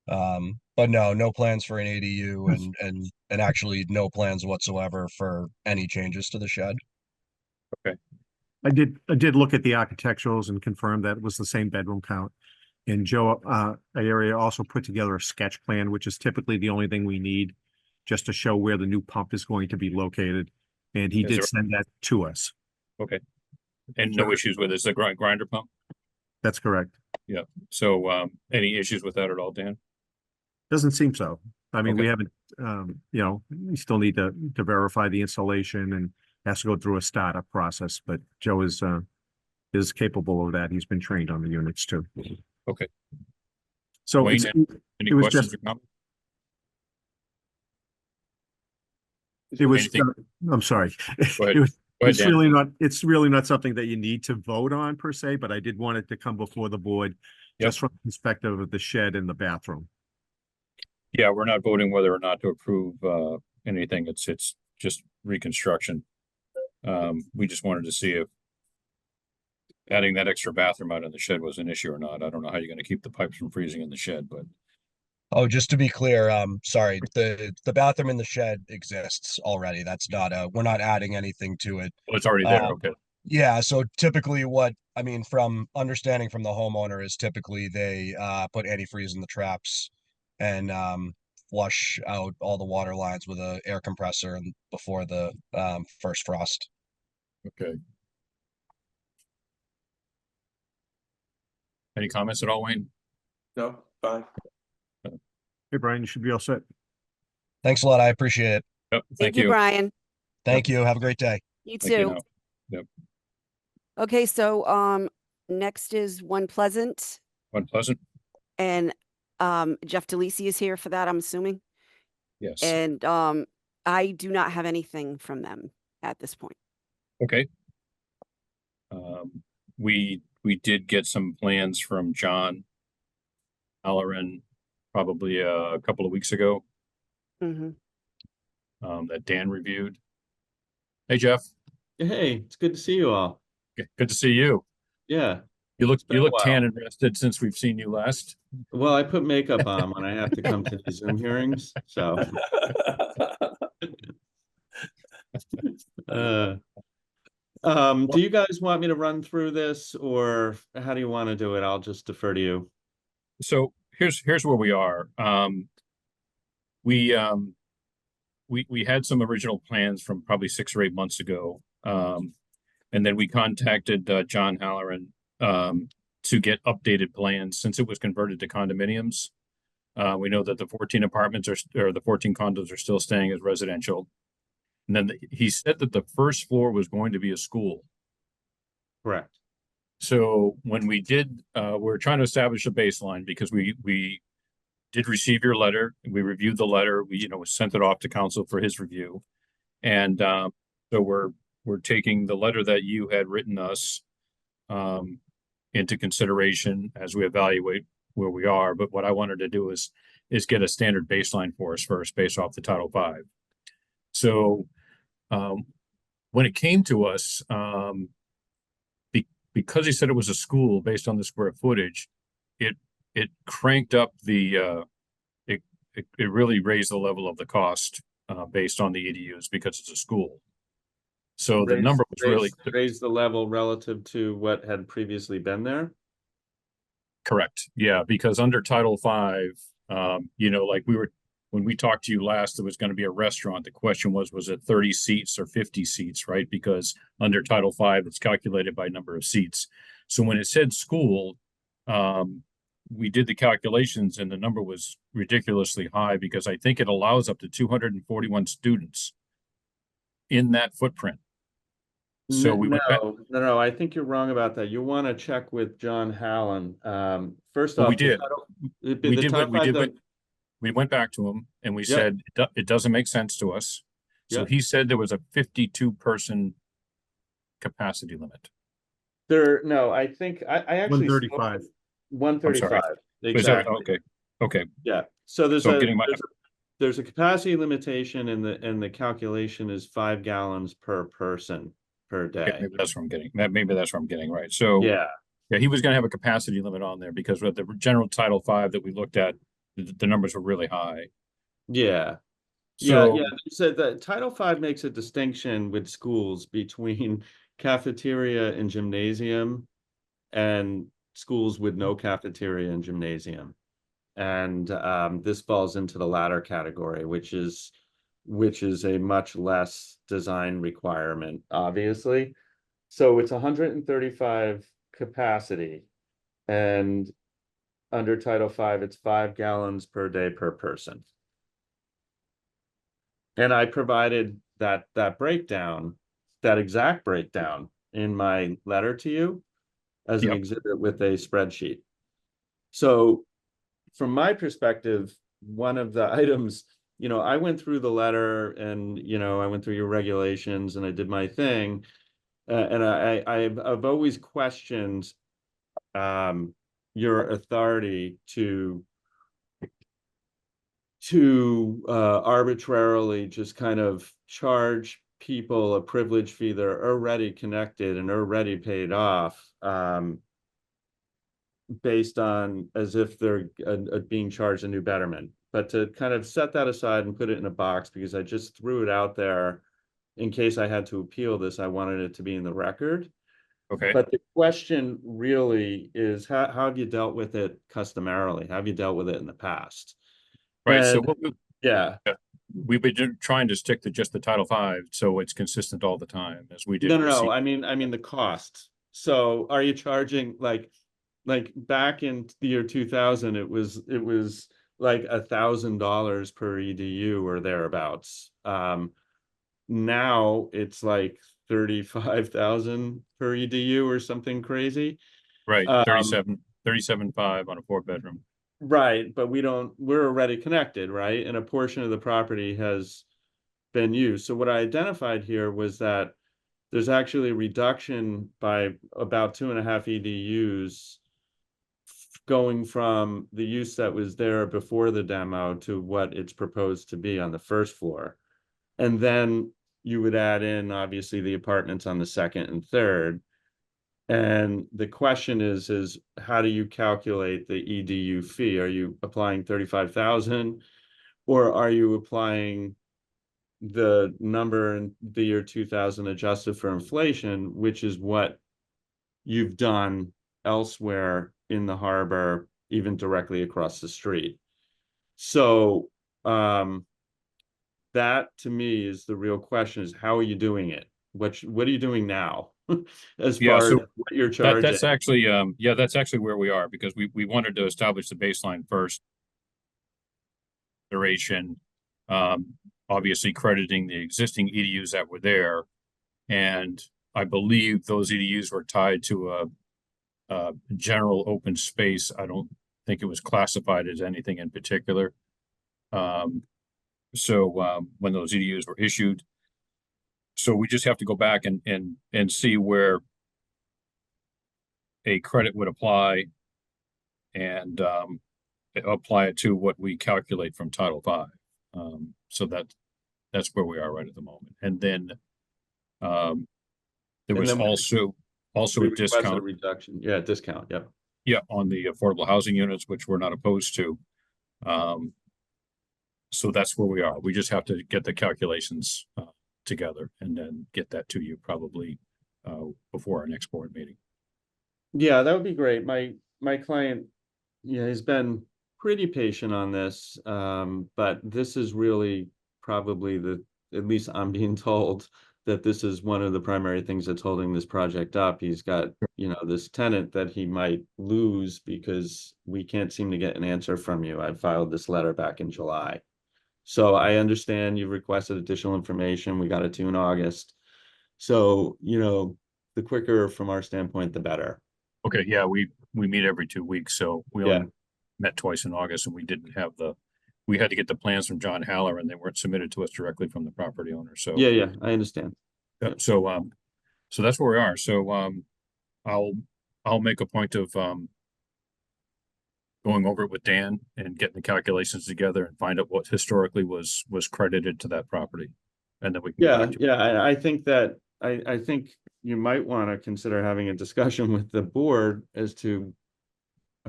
But no plans for an ADU and actually no plans whatsoever for any changes to the shed. I did look at the architecturals and confirm that it was the same bedroom count. And Joe, Area also put together a sketch plan, which is typically the only thing we need just to show where the new pump is going to be located. And he Is did there- send that to us. Okay. And no issues with it. It's a grinder pump? That's correct. So, any issues with that at all, Dan? Doesn't seem so. I mean, we Okay. haven't, we still need to verify the installation and has to go through a startup process, but Joe is capable of that. He's been trained on the units too. Okay. So Wayne, Any it was questions just- or comments? it was, Anything? I'm sorry. Go ahead. It was- Go ahead, Dan. It's really not something that you need to vote on per se, but I did want it to come before the board Yep. just from the perspective of the shed and the bathroom. Yeah, we're not voting whether or not to approve anything. It's just reconstruction. We just wanted to see if adding that extra bathroom out in the shed was an issue or not. I don't know how you're gonna keep the pipes from freezing in the shed, but Oh, just to be clear, sorry, the bathroom in the shed exists already. That's not we're not adding anything to it. well, it's already there. Um, Okay. Yeah, so typically from understanding from the homeowner is typically they put antifreeze in the traps and flush out all the water lines with a air compressor and before the first frost. Okay. Any comments at all, Wayne? No, fine. Hey, Brian, you should be all set. Thanks a lot. I appreciate it. Yep, Thank you, Brian. Thank you. Have a great day. You Thank you too. now. Okay, so next is One Pleasant, One Pleasant? and Jeff DeLisi is here for that, I'm assuming. Yes. And I do not have anything from them at this point. Okay. We did get some plans from John Halloran probably a couple of weeks ago, Hmm. that Dan reviewed. Hey, Jeff, Hey, it's good to see you all. good to see you. Yeah. You been a look while. tan and rested since we've seen you last. Well, I put makeup on when I have to come to the Zoom hearings, so. Do you guys want me to run through this, or how do you want to do it? I'll just defer to you. So here's where we are. We had some original plans from probably 6 or 8 months ago. And then we contacted John Halloran to get updated plans since it was converted to condominiums. We know that the 14 apartments or the 14 condos are still staying as residential. And then he said that the first floor was going to be a school. Correct. So when we did, we're trying to establish a baseline because we did receive your letter. We reviewed the letter. We sent it off to council for his review, and so we're taking the letter that you had written us into consideration as we evaluate where we are. But what I wanted to do is get a standard baseline for us first, based off the Title V. So when it came to us, because he said it was a school based on the square footage, it cranked up the it really raised the level of the cost based on the EDUs because it's a school. So the number was really raise the level relative to what had previously been there. correct. Yeah, because under Title V, like when we talked to you last, there was going to be a restaurant. The question was it 30 seats or 50 seats, right? Because under Title V, it's calculated by number of seats. So when it said school, we did the calculations and the number was ridiculously high because I think it allows up to 241 students in that footprint. So we went back. No, I think you're wrong about that. You want to check with John Halloran. First Well, off, we did. We went back to him and we said, it doesn't make sense to us. So he said there was a 52-person capacity limit. I think I actually. 135. 135. Is that, Exactly. okay. Yeah. So there's So I'm getting there's a capacity limitation and the calculation is 5 gallons per person per day. Maybe that's what I'm getting. Maybe that's what I'm getting, right? So Yeah. Yeah, he was gonna have a capacity limit on there because with the general Title V that we looked at, the numbers were really high. Yeah. So, Yeah. So the Title V makes a distinction with schools between cafeteria and gymnasium and schools with no cafeteria and gymnasium. And this falls into the latter category, which is a much less design requirement, obviously. So it's 135 capacity, and under Title V, it's 5 gallons per day per person. And I provided that breakdown, that exact breakdown in my letter to you as an Yep. exhibit with a spreadsheet. So from my perspective, one of the items, I went through the letter and, I went through your regulations and I did my thing. And I've always questioned your authority to arbitrarily just kind of charge people a privilege fee that are already connected and already paid off, based on as if they're being charged a new betterment. But to kind of set that aside and put it in a box, because I just threw it out there in case I had to appeal this, I wanted it to be in the record. okay. But the question really is, how have you dealt with it customarily? How have you dealt with it in the past? Right, so And yeah, we've been trying to stick to just the Title V, so it's consistent all the time, as we did. no, with C- I mean the cost. So are you charging like back in the year 2000, it was like $1,000 per EDU or thereabouts. Now it's like 35,000 per EDU or something crazy. Right, 37.5 on a 4-bedroom. Right, but we're already connected, right? And a portion of the property has been used. So what I identified here was that there's actually a reduction by about 2.5 EDUs going from the use that was there before the demo to what it's proposed to be on the first floor. And then you would add in, obviously, the apartments on the second and third. And the question is how do you calculate the EDU fee? Are you applying 35,000 or are you applying the number in the year 2000 adjusted for inflation, which is what you've done elsewhere in the harbor, even directly across the street? So that to me is the real question, is how are you doing it? What are you doing now? As Yeah, far so as what you're charging? that's actually, that's actually where we are, because we wanted to establish the baseline first. Duration, obviously crediting the existing EDUs that were there. And I believe those EDUs were tied to a general open space. I don't think it was classified as anything in particular. So when those EDUs were issued, so we just have to go back and see where a credit would apply and apply it to what we calculate from Title V. So that's where we are right at the moment. And then there was also We a requested discount. a reduction. Yeah, discount. Yep. Yeah, on the affordable housing units, which we're not opposed to. So that's where we are. We just have to get the calculations together and then get that to you probably before our next board meeting. Yeah, that would be great. My client, has been pretty patient on this, but this is really probably at least I'm being told that this is one of the primary things that's holding this project up. He's got, this tenant that he might lose because we can't seem to get an answer from you. I filed this letter back in July. So I understand you've requested additional information. We got it to you in August. So, the quicker from our standpoint, the better. Okay, yeah, we meet every 2 weeks, so we Yeah. only met twice in August, and we didn't have we had to get the plans from John Haller, and they weren't submitted to us directly from the property owner, so. Yeah, I understand. So that's where we are, so I'll make a point of going over it with Dan and getting the calculations together and find out what historically was credited to that property. And then we can. go back to- I think that I think you might want to consider having a discussion with the board as to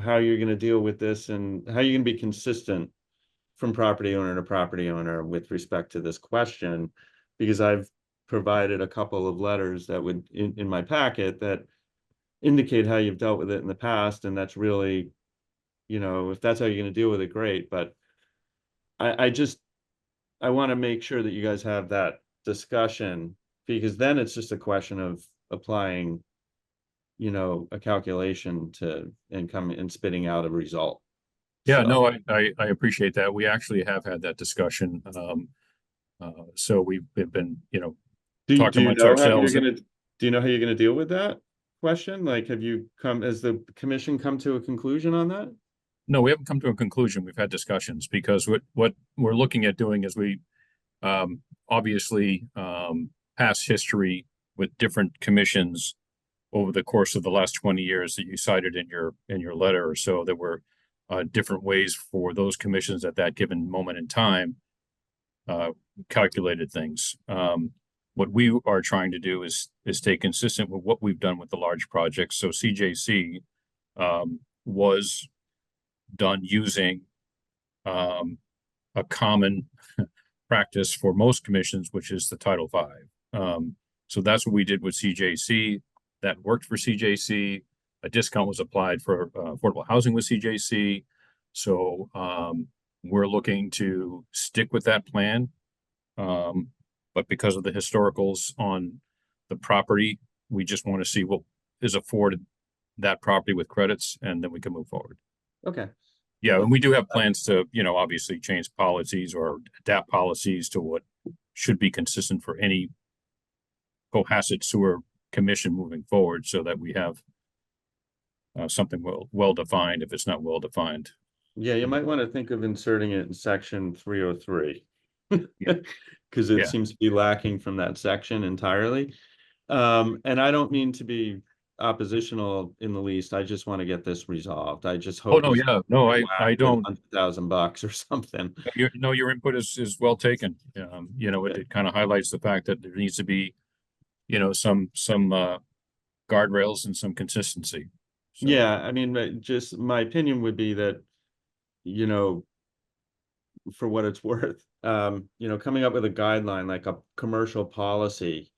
how you're going to deal with this and how you're going to be consistent from property owner to property owner with respect to this question, because I've provided a couple of letters that would in my packet that indicate how you've dealt with it in the past, and that's really, you know, if that's how you're going to deal with it, great. But I want to make sure that you guys have that discussion, because then it's just a question of applying, you know, a calculation to and spitting out a result. Yeah, So- no, I appreciate that. We actually have had that discussion. So we've been, you know, Do talking you amongst know how you're ourselves. gonna, do you know how you're gonna deal with that question? Like, have you has the commission come to a conclusion on that? No, we haven't come to a conclusion. We've had discussions because what we're looking at doing is we obviously past history with different commissions over the course of the last 20 years that you cited in your letter or so. There were different ways for those commissions at that given moment in time calculated things. What we are trying to do is stay consistent with what we've done with the large projects. So CJC was done using a common practice for most commissions, which is the Title V. So that's what we did with CJC. That worked for CJC. A discount was applied for affordable housing with CJC. So we're looking to stick with that plan. But because of the historicals on the property, we just want to see what is afforded that property with credits, and then we can move forward. Okay. Yeah, and we do have plans to, you know, obviously change policies or adapt policies to what should be consistent for any Cohasset Sewer Commission moving forward, so that we have something well defined if it's not well defined. Yeah, you might want to think of inserting it in section 303. Because it Yeah. seems to be lacking from that section entirely. And I don't mean to be oppositional in the least. I just want to get this resolved. I just hope. Oh, no, yeah, no, I don't. $100,000 or something. Your input is well taken. You know, it kind of highlights the fact that there needs to be, you know, some guardrails and some consistency. So, Yeah, I mean, just my opinion would be that, you know, for what it's worth, you know, coming up with a guideline like a commercial policy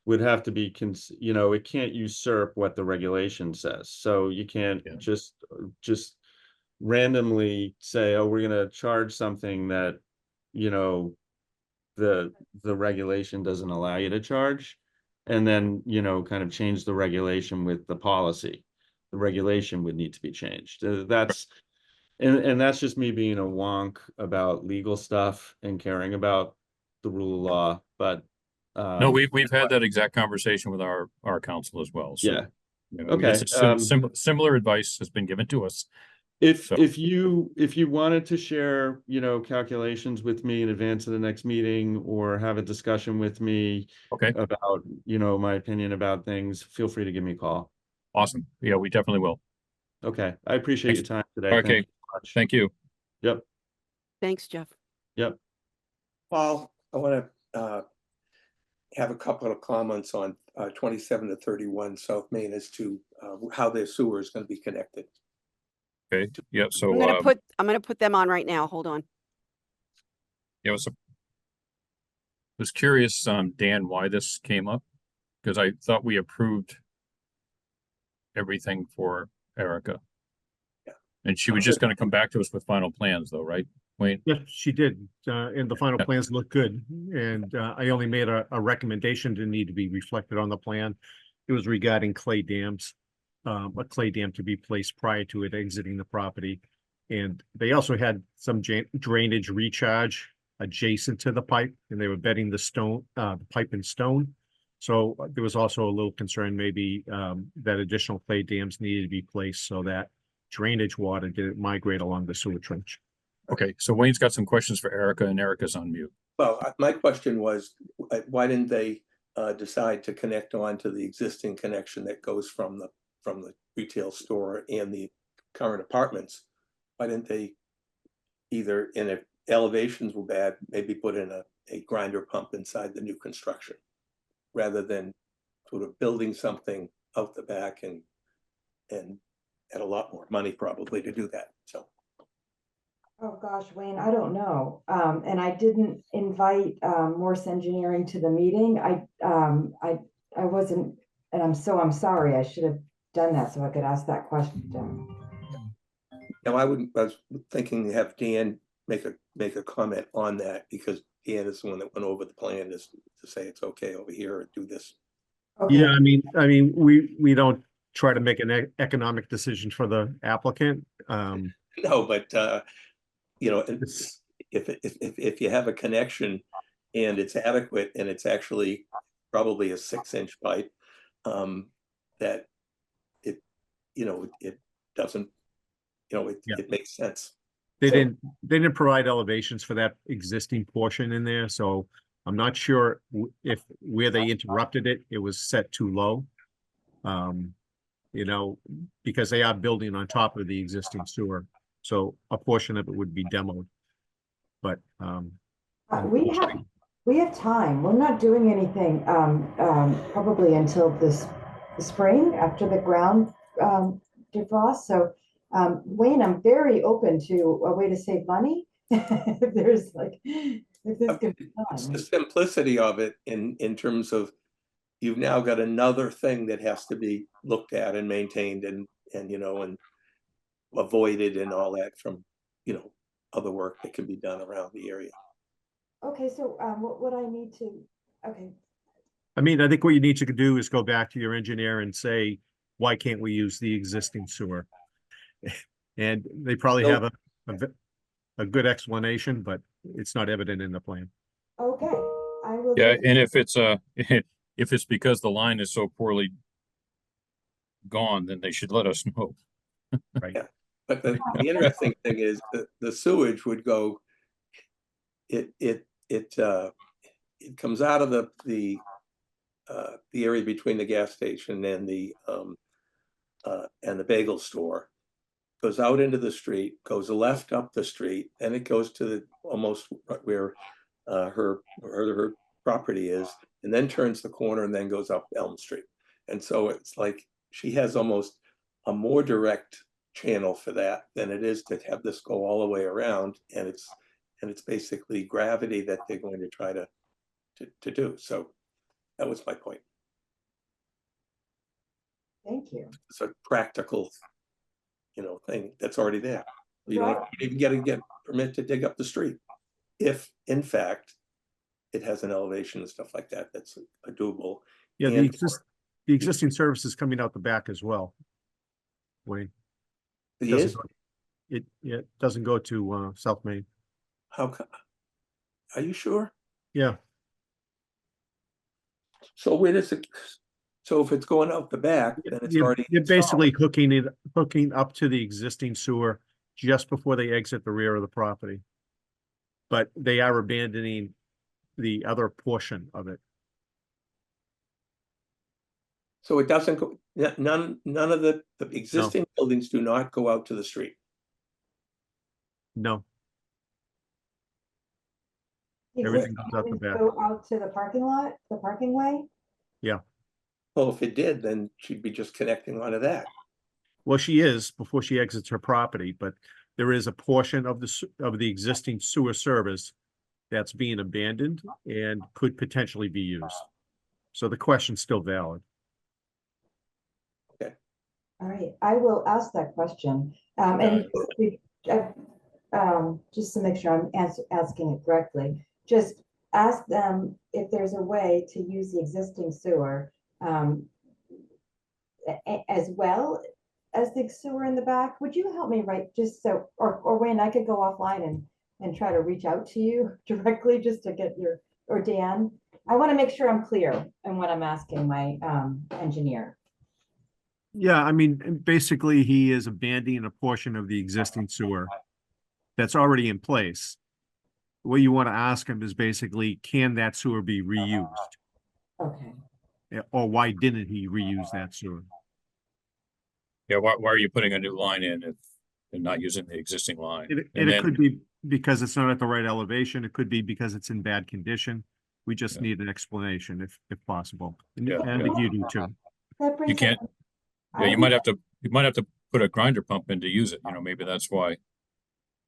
would have to be, you know, it can't usurp what the regulation says. So you can't Yeah. just randomly say, oh, we're gonna charge something that, you know, the regulation doesn't allow you to charge, and then, you know, kind of change the regulation with the policy. The regulation would need to be changed. That's that's just me being a wonk about legal stuff and caring about the rule of law. But no, we've had that exact conversation with our council as well. So, yeah. you know, Okay. it's similar advice has been given to us. If you wanted to share, you know, calculations with me in advance of the next meeting, or have a discussion with me Okay, about, you know, my opinion about things, feel free to give me a call. awesome. Yeah, we definitely will. Okay, I appreciate your time today. Okay. Thank you so much. Thank you. Yep, Thanks, Jeff. yep. Paul, I want to have a couple of comments on 27 to 31 South Main as to how their sewer is going to be connected. Okay, yeah, so, I'm gonna put them on right now. Hold on. yeah, was curious, Dan, why this came up, because I thought we approved everything for Erica. Yeah. And she was just gonna come back to us with final plans though, right, Wayne? Yes, she did. And the final plans look good. And I only made a recommendation to need to be reflected on the plan. It was regarding clay dams, a clay dam to be placed prior to it exiting the property. And they also had some drainage recharge adjacent to the pipe, and they were bedding the pipe in stone. So there was also a little concern maybe that additional clay dams needed to be placed so that drainage water didn't migrate along the sewer trench. Okay, so Wayne's got some questions for Erica, and Erica's on mute. Well, my question was, why didn't they decide to connect on to the existing connection that goes from the retail store and the current apartments? Why didn't they either, and if elevations were bad, maybe put in a grinder pump inside the new construction? rather than sort of building something out the back and at a lot more money probably to do that, so. Oh, gosh, Wayne, I don't know. And I didn't invite, Morse Engineering to the meeting. I wasn't, and I'm sorry. I should have done that so I could ask that question. Now, I was thinking to have Dan make a comment on that, because Dan is the one that went over the plan, is to say it's okay over here and do this. Okay. Yeah, I mean, we don't try to make an economic decision for the applicant. No, but, you know, if you have a connection and it's adequate and it's actually probably a 6-inch pipe, that it, you know, it doesn't, you know, it makes sense. They So- didn't provide elevations for that existing portion in there, so I'm not sure if where they interrupted it, it was set too low. You know, because they are building on top of the existing sewer, so a portion of it would be demoed. But We have time. We're not doing anything, probably until the spring after the ground, defrost. So, Wayne, I'm very open to a way to save money. If there's like, if this can be It's the done. simplicity of it in terms of, you've now got another thing that has to be looked at and maintained and you know, and avoided and all that from, you know, other work that can be done around the area. Okay, so, what would I need to, okay, I mean, I think what you need to do is go back to your engineer and say, why can't we use the existing sewer? And they probably So- have a good explanation, but it's not evident in the plan. okay, I will. Yeah, do- and if it's if it's because the line is so poorly gone, then they should let us know. Right. Yeah. But the interesting thing is that the sewage would go, it comes out of the area between the gas station and the bagel store, goes out into the street, goes left up the street, and it goes to the almost where her property is, and then turns the corner and then goes up Elm Street. And so it's like she has almost a more direct channel for that than it is to have this go all the way around, and it's basically gravity that they're going to try to do. So that was my point. Thank you. It's a practical, you know, thing that's already there. You don't Right. even get permit to dig up the street, if in fact it has an elevation and stuff like that, that's a doable. Yeah, And- the existing service is coming out the back as well. Wayne. It doesn't is? go- It doesn't go to South Main. Are you sure? Yeah, So where does it, so if it's going out the back, then it's already. you're installed. basically hooking up to the existing sewer just before they exit the rear of the property. But they are abandoning the other portion of it. So it doesn't go, none of the existing buildings do not go out to the street. No, The Everything existing goes out the buildings back. Go out to the parking lot, the parking way? Well, if it did, then she'd be just connecting onto that. well, she is before she exits her property, but there is a portion of of the existing sewer service that's being abandoned and could potentially be used. So the question's still valid. All right, I will ask that question. And just to make sure I'm asking it correctly, just ask them if there's a way to use the existing sewer as well as the sewer in the back. Would you help me just so, or Wayne, I could go offline and try to reach out to you directly just to get or Dan. I want to make sure I'm clear in what I'm asking my engineer. Yeah, I mean, basically, he is abandoning a portion of the existing sewer that's already in place. What you want to ask him is basically, can that sewer be reused? Okay. Or why didn't he reuse that sewer? Yeah, why are you putting a new line in if they're not using the existing line? It could be because it's not at the right elevation. It could be because it's in bad condition. We just need an explanation if possible. And Yeah, and yeah. you do too. That brings You up- can't, yeah, you might have to put a grinder pump in to use it, maybe that's why.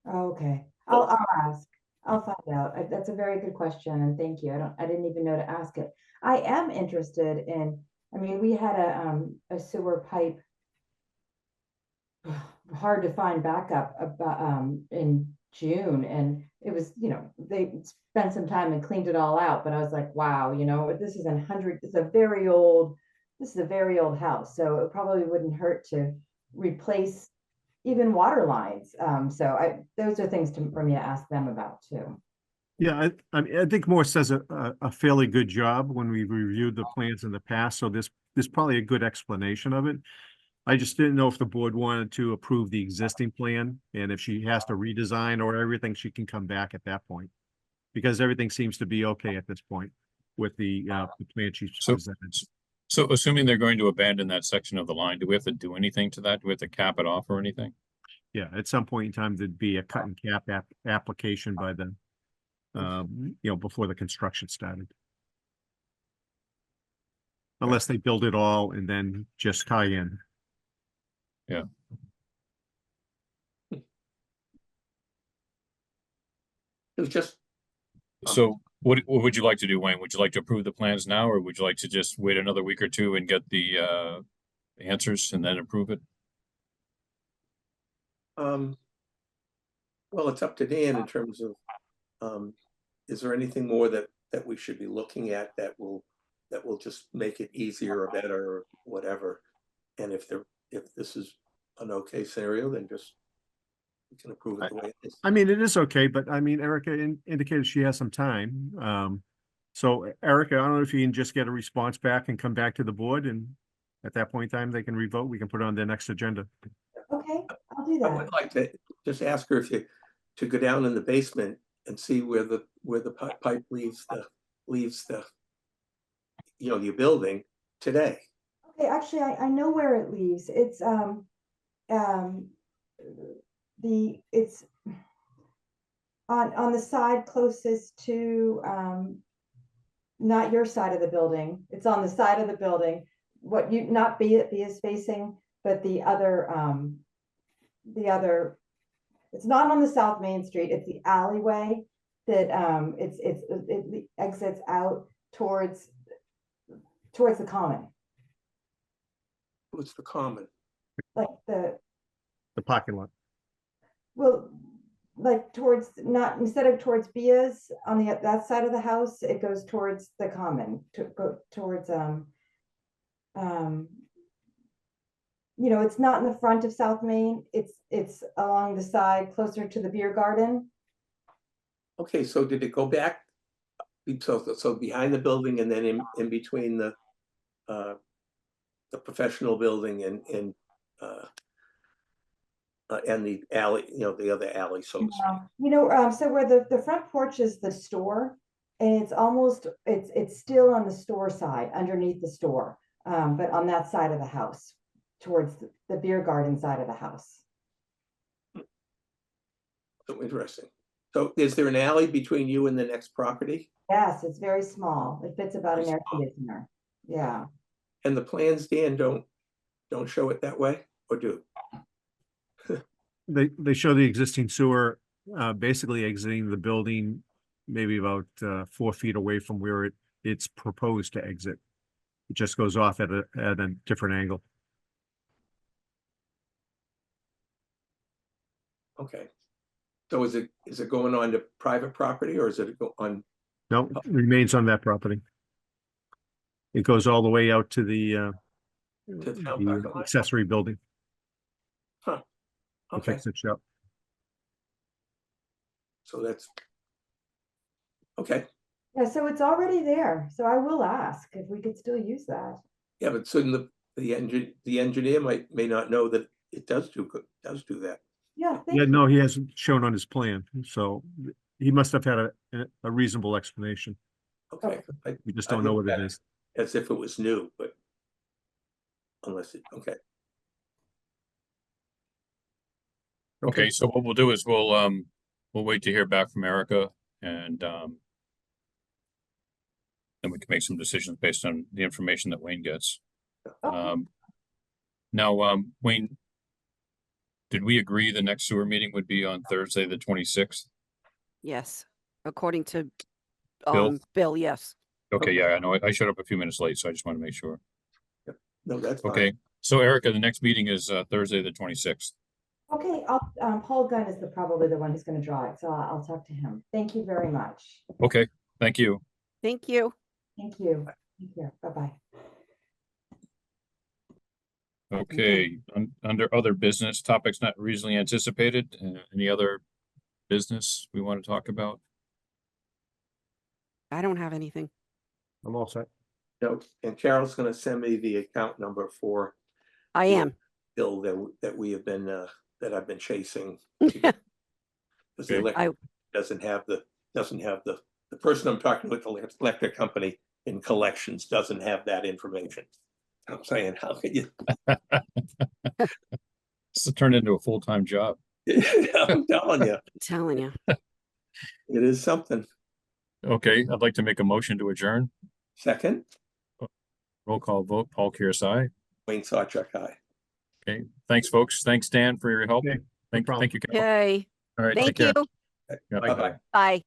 Oh, okay, I'll ask. I'll find out. That's a very good question, and thank you. I didn't even know to ask it. I am interested in, I mean, we had a sewer pipe hard to find backup about in June, and it was, they spent some time and cleaned it all out, but I was like, wow, this is this is a very old house, so it probably wouldn't hurt to replace even water lines. So those are things for me to ask them about too. Yeah, I mean, I think Morse does a fairly good job when we reviewed the plans in the past, so there's probably a good explanation of it. I just didn't know if the board wanted to approve the existing plan, and if she has to redesign or everything, she can come back at that point. Because everything seems to be okay at this point with the plan she So, presented. so assuming they're going to abandon that section of the line, do we have to do anything to that? Do we have to cap it off or anything? Yeah, at some point in time, there'd be a cut and cap application by the, before the construction started. Unless they build it all and then just tie in. Yeah. It was just, So what would you like to do, Wayne? Would you like to approve the plans now, or would you like to just wait another week or two and get the answers and then approve it? well, it's up to Dan in terms of, is there anything more that we should be looking at that will just make it easier or better or whatever? And if this is an okay scenario, then just we can approve it the way it is. I mean, it is okay, but I mean, Erica indicated she has some time. So Erica, I don't know if you can just get a response back and come back to the board, and at that point in time, they can revote. We can put it on their next agenda. Okay, I'll do I that. would like to just ask her to go down in the basement and see where the pipe leaves the your building today. Okay, actually, I know where it leaves. It's it's on the side closest to not your side of the building. It's on the side of the building. What you not be is facing, but the other it's not on the South Main Street. It's the alleyway that it exits out towards the common. What's the common? Like the parking lot. Well, like towards, not instead of towards Bia's on that side of the house, it goes towards the common, to go towards it's not in the front of South Main. It's along the side closer to the beer garden. Okay, so did it go back? So behind the building and then in between the professional building and the alley, the other alley, so to speak. So where the front porch is the store, and it's still on the store side, underneath the store, but on that side of the house, towards the beer garden side of the house. So interesting. So is there an alley between you and the next property? Yes, it's very small. It fits about an Very air small. conditioner. Yeah. And the plans, Dan, don't show it that way, or do? They show the existing sewer basically exiting the building maybe about 4 feet away from where it's proposed to exit. It just goes off at a different angle. Okay. So is it going on to private property, or is it on? No, it remains on that property. It goes all the way out to the town parking lot? accessory building. Huh. The Okay, fix-it shop. so that's okay. Yeah, so it's already there. So I will ask if we could still use that. Yeah, but soon the engineer may not know that it does do that. Yeah, thank Yeah, you. no, he hasn't shown on his plan, so he must have had a reasonable explanation. Okay. We just I don't know looked what it at is. As if it was new, but unless okay. Okay, so what we'll do is we'll wait to hear back from Erica and then we can make some decisions based on the information that Wayne gets. Okay. Now, Wayne, did we agree the next sewer meeting would be on Thursday, the 26th? Yes, according to Bill? Bill, yes. Okay, yeah, I know. I showed up a few minutes late, so I just want to make sure. No, that's fine. Okay, so Erica, the next meeting is Thursday, the 26th. Okay, Paul Gunn is probably the one who's gonna draw it, so I'll talk to him. Thank you very much. Okay, thank you. Thank you. Thank you. Thank you. Bye-bye. Okay, under other business topics not reasonably anticipated, any other business we want to talk about? I don't have anything. I'm all set. No, and Carol's gonna send me the account number for I Yeah. am. bill that we have been, that I've been chasing. Because the Okay. electric doesn't have the person I'm talking with, the electric company in collections doesn't have that information. I'm saying, how can you? This has turned into a full-time job. I'm telling you, I'm telling you. it is something. Okay, I'd like to make a motion to adjourn. Second, Roll call vote, Paul Kearsarge. Wayne Sawchuck, aye. Okay, thanks, folks. Thanks, Dan, for your help. Okay, Thank problem. you. Carol. Okay. All right, take Thank care. you. Yeah, Bye-bye. Bye.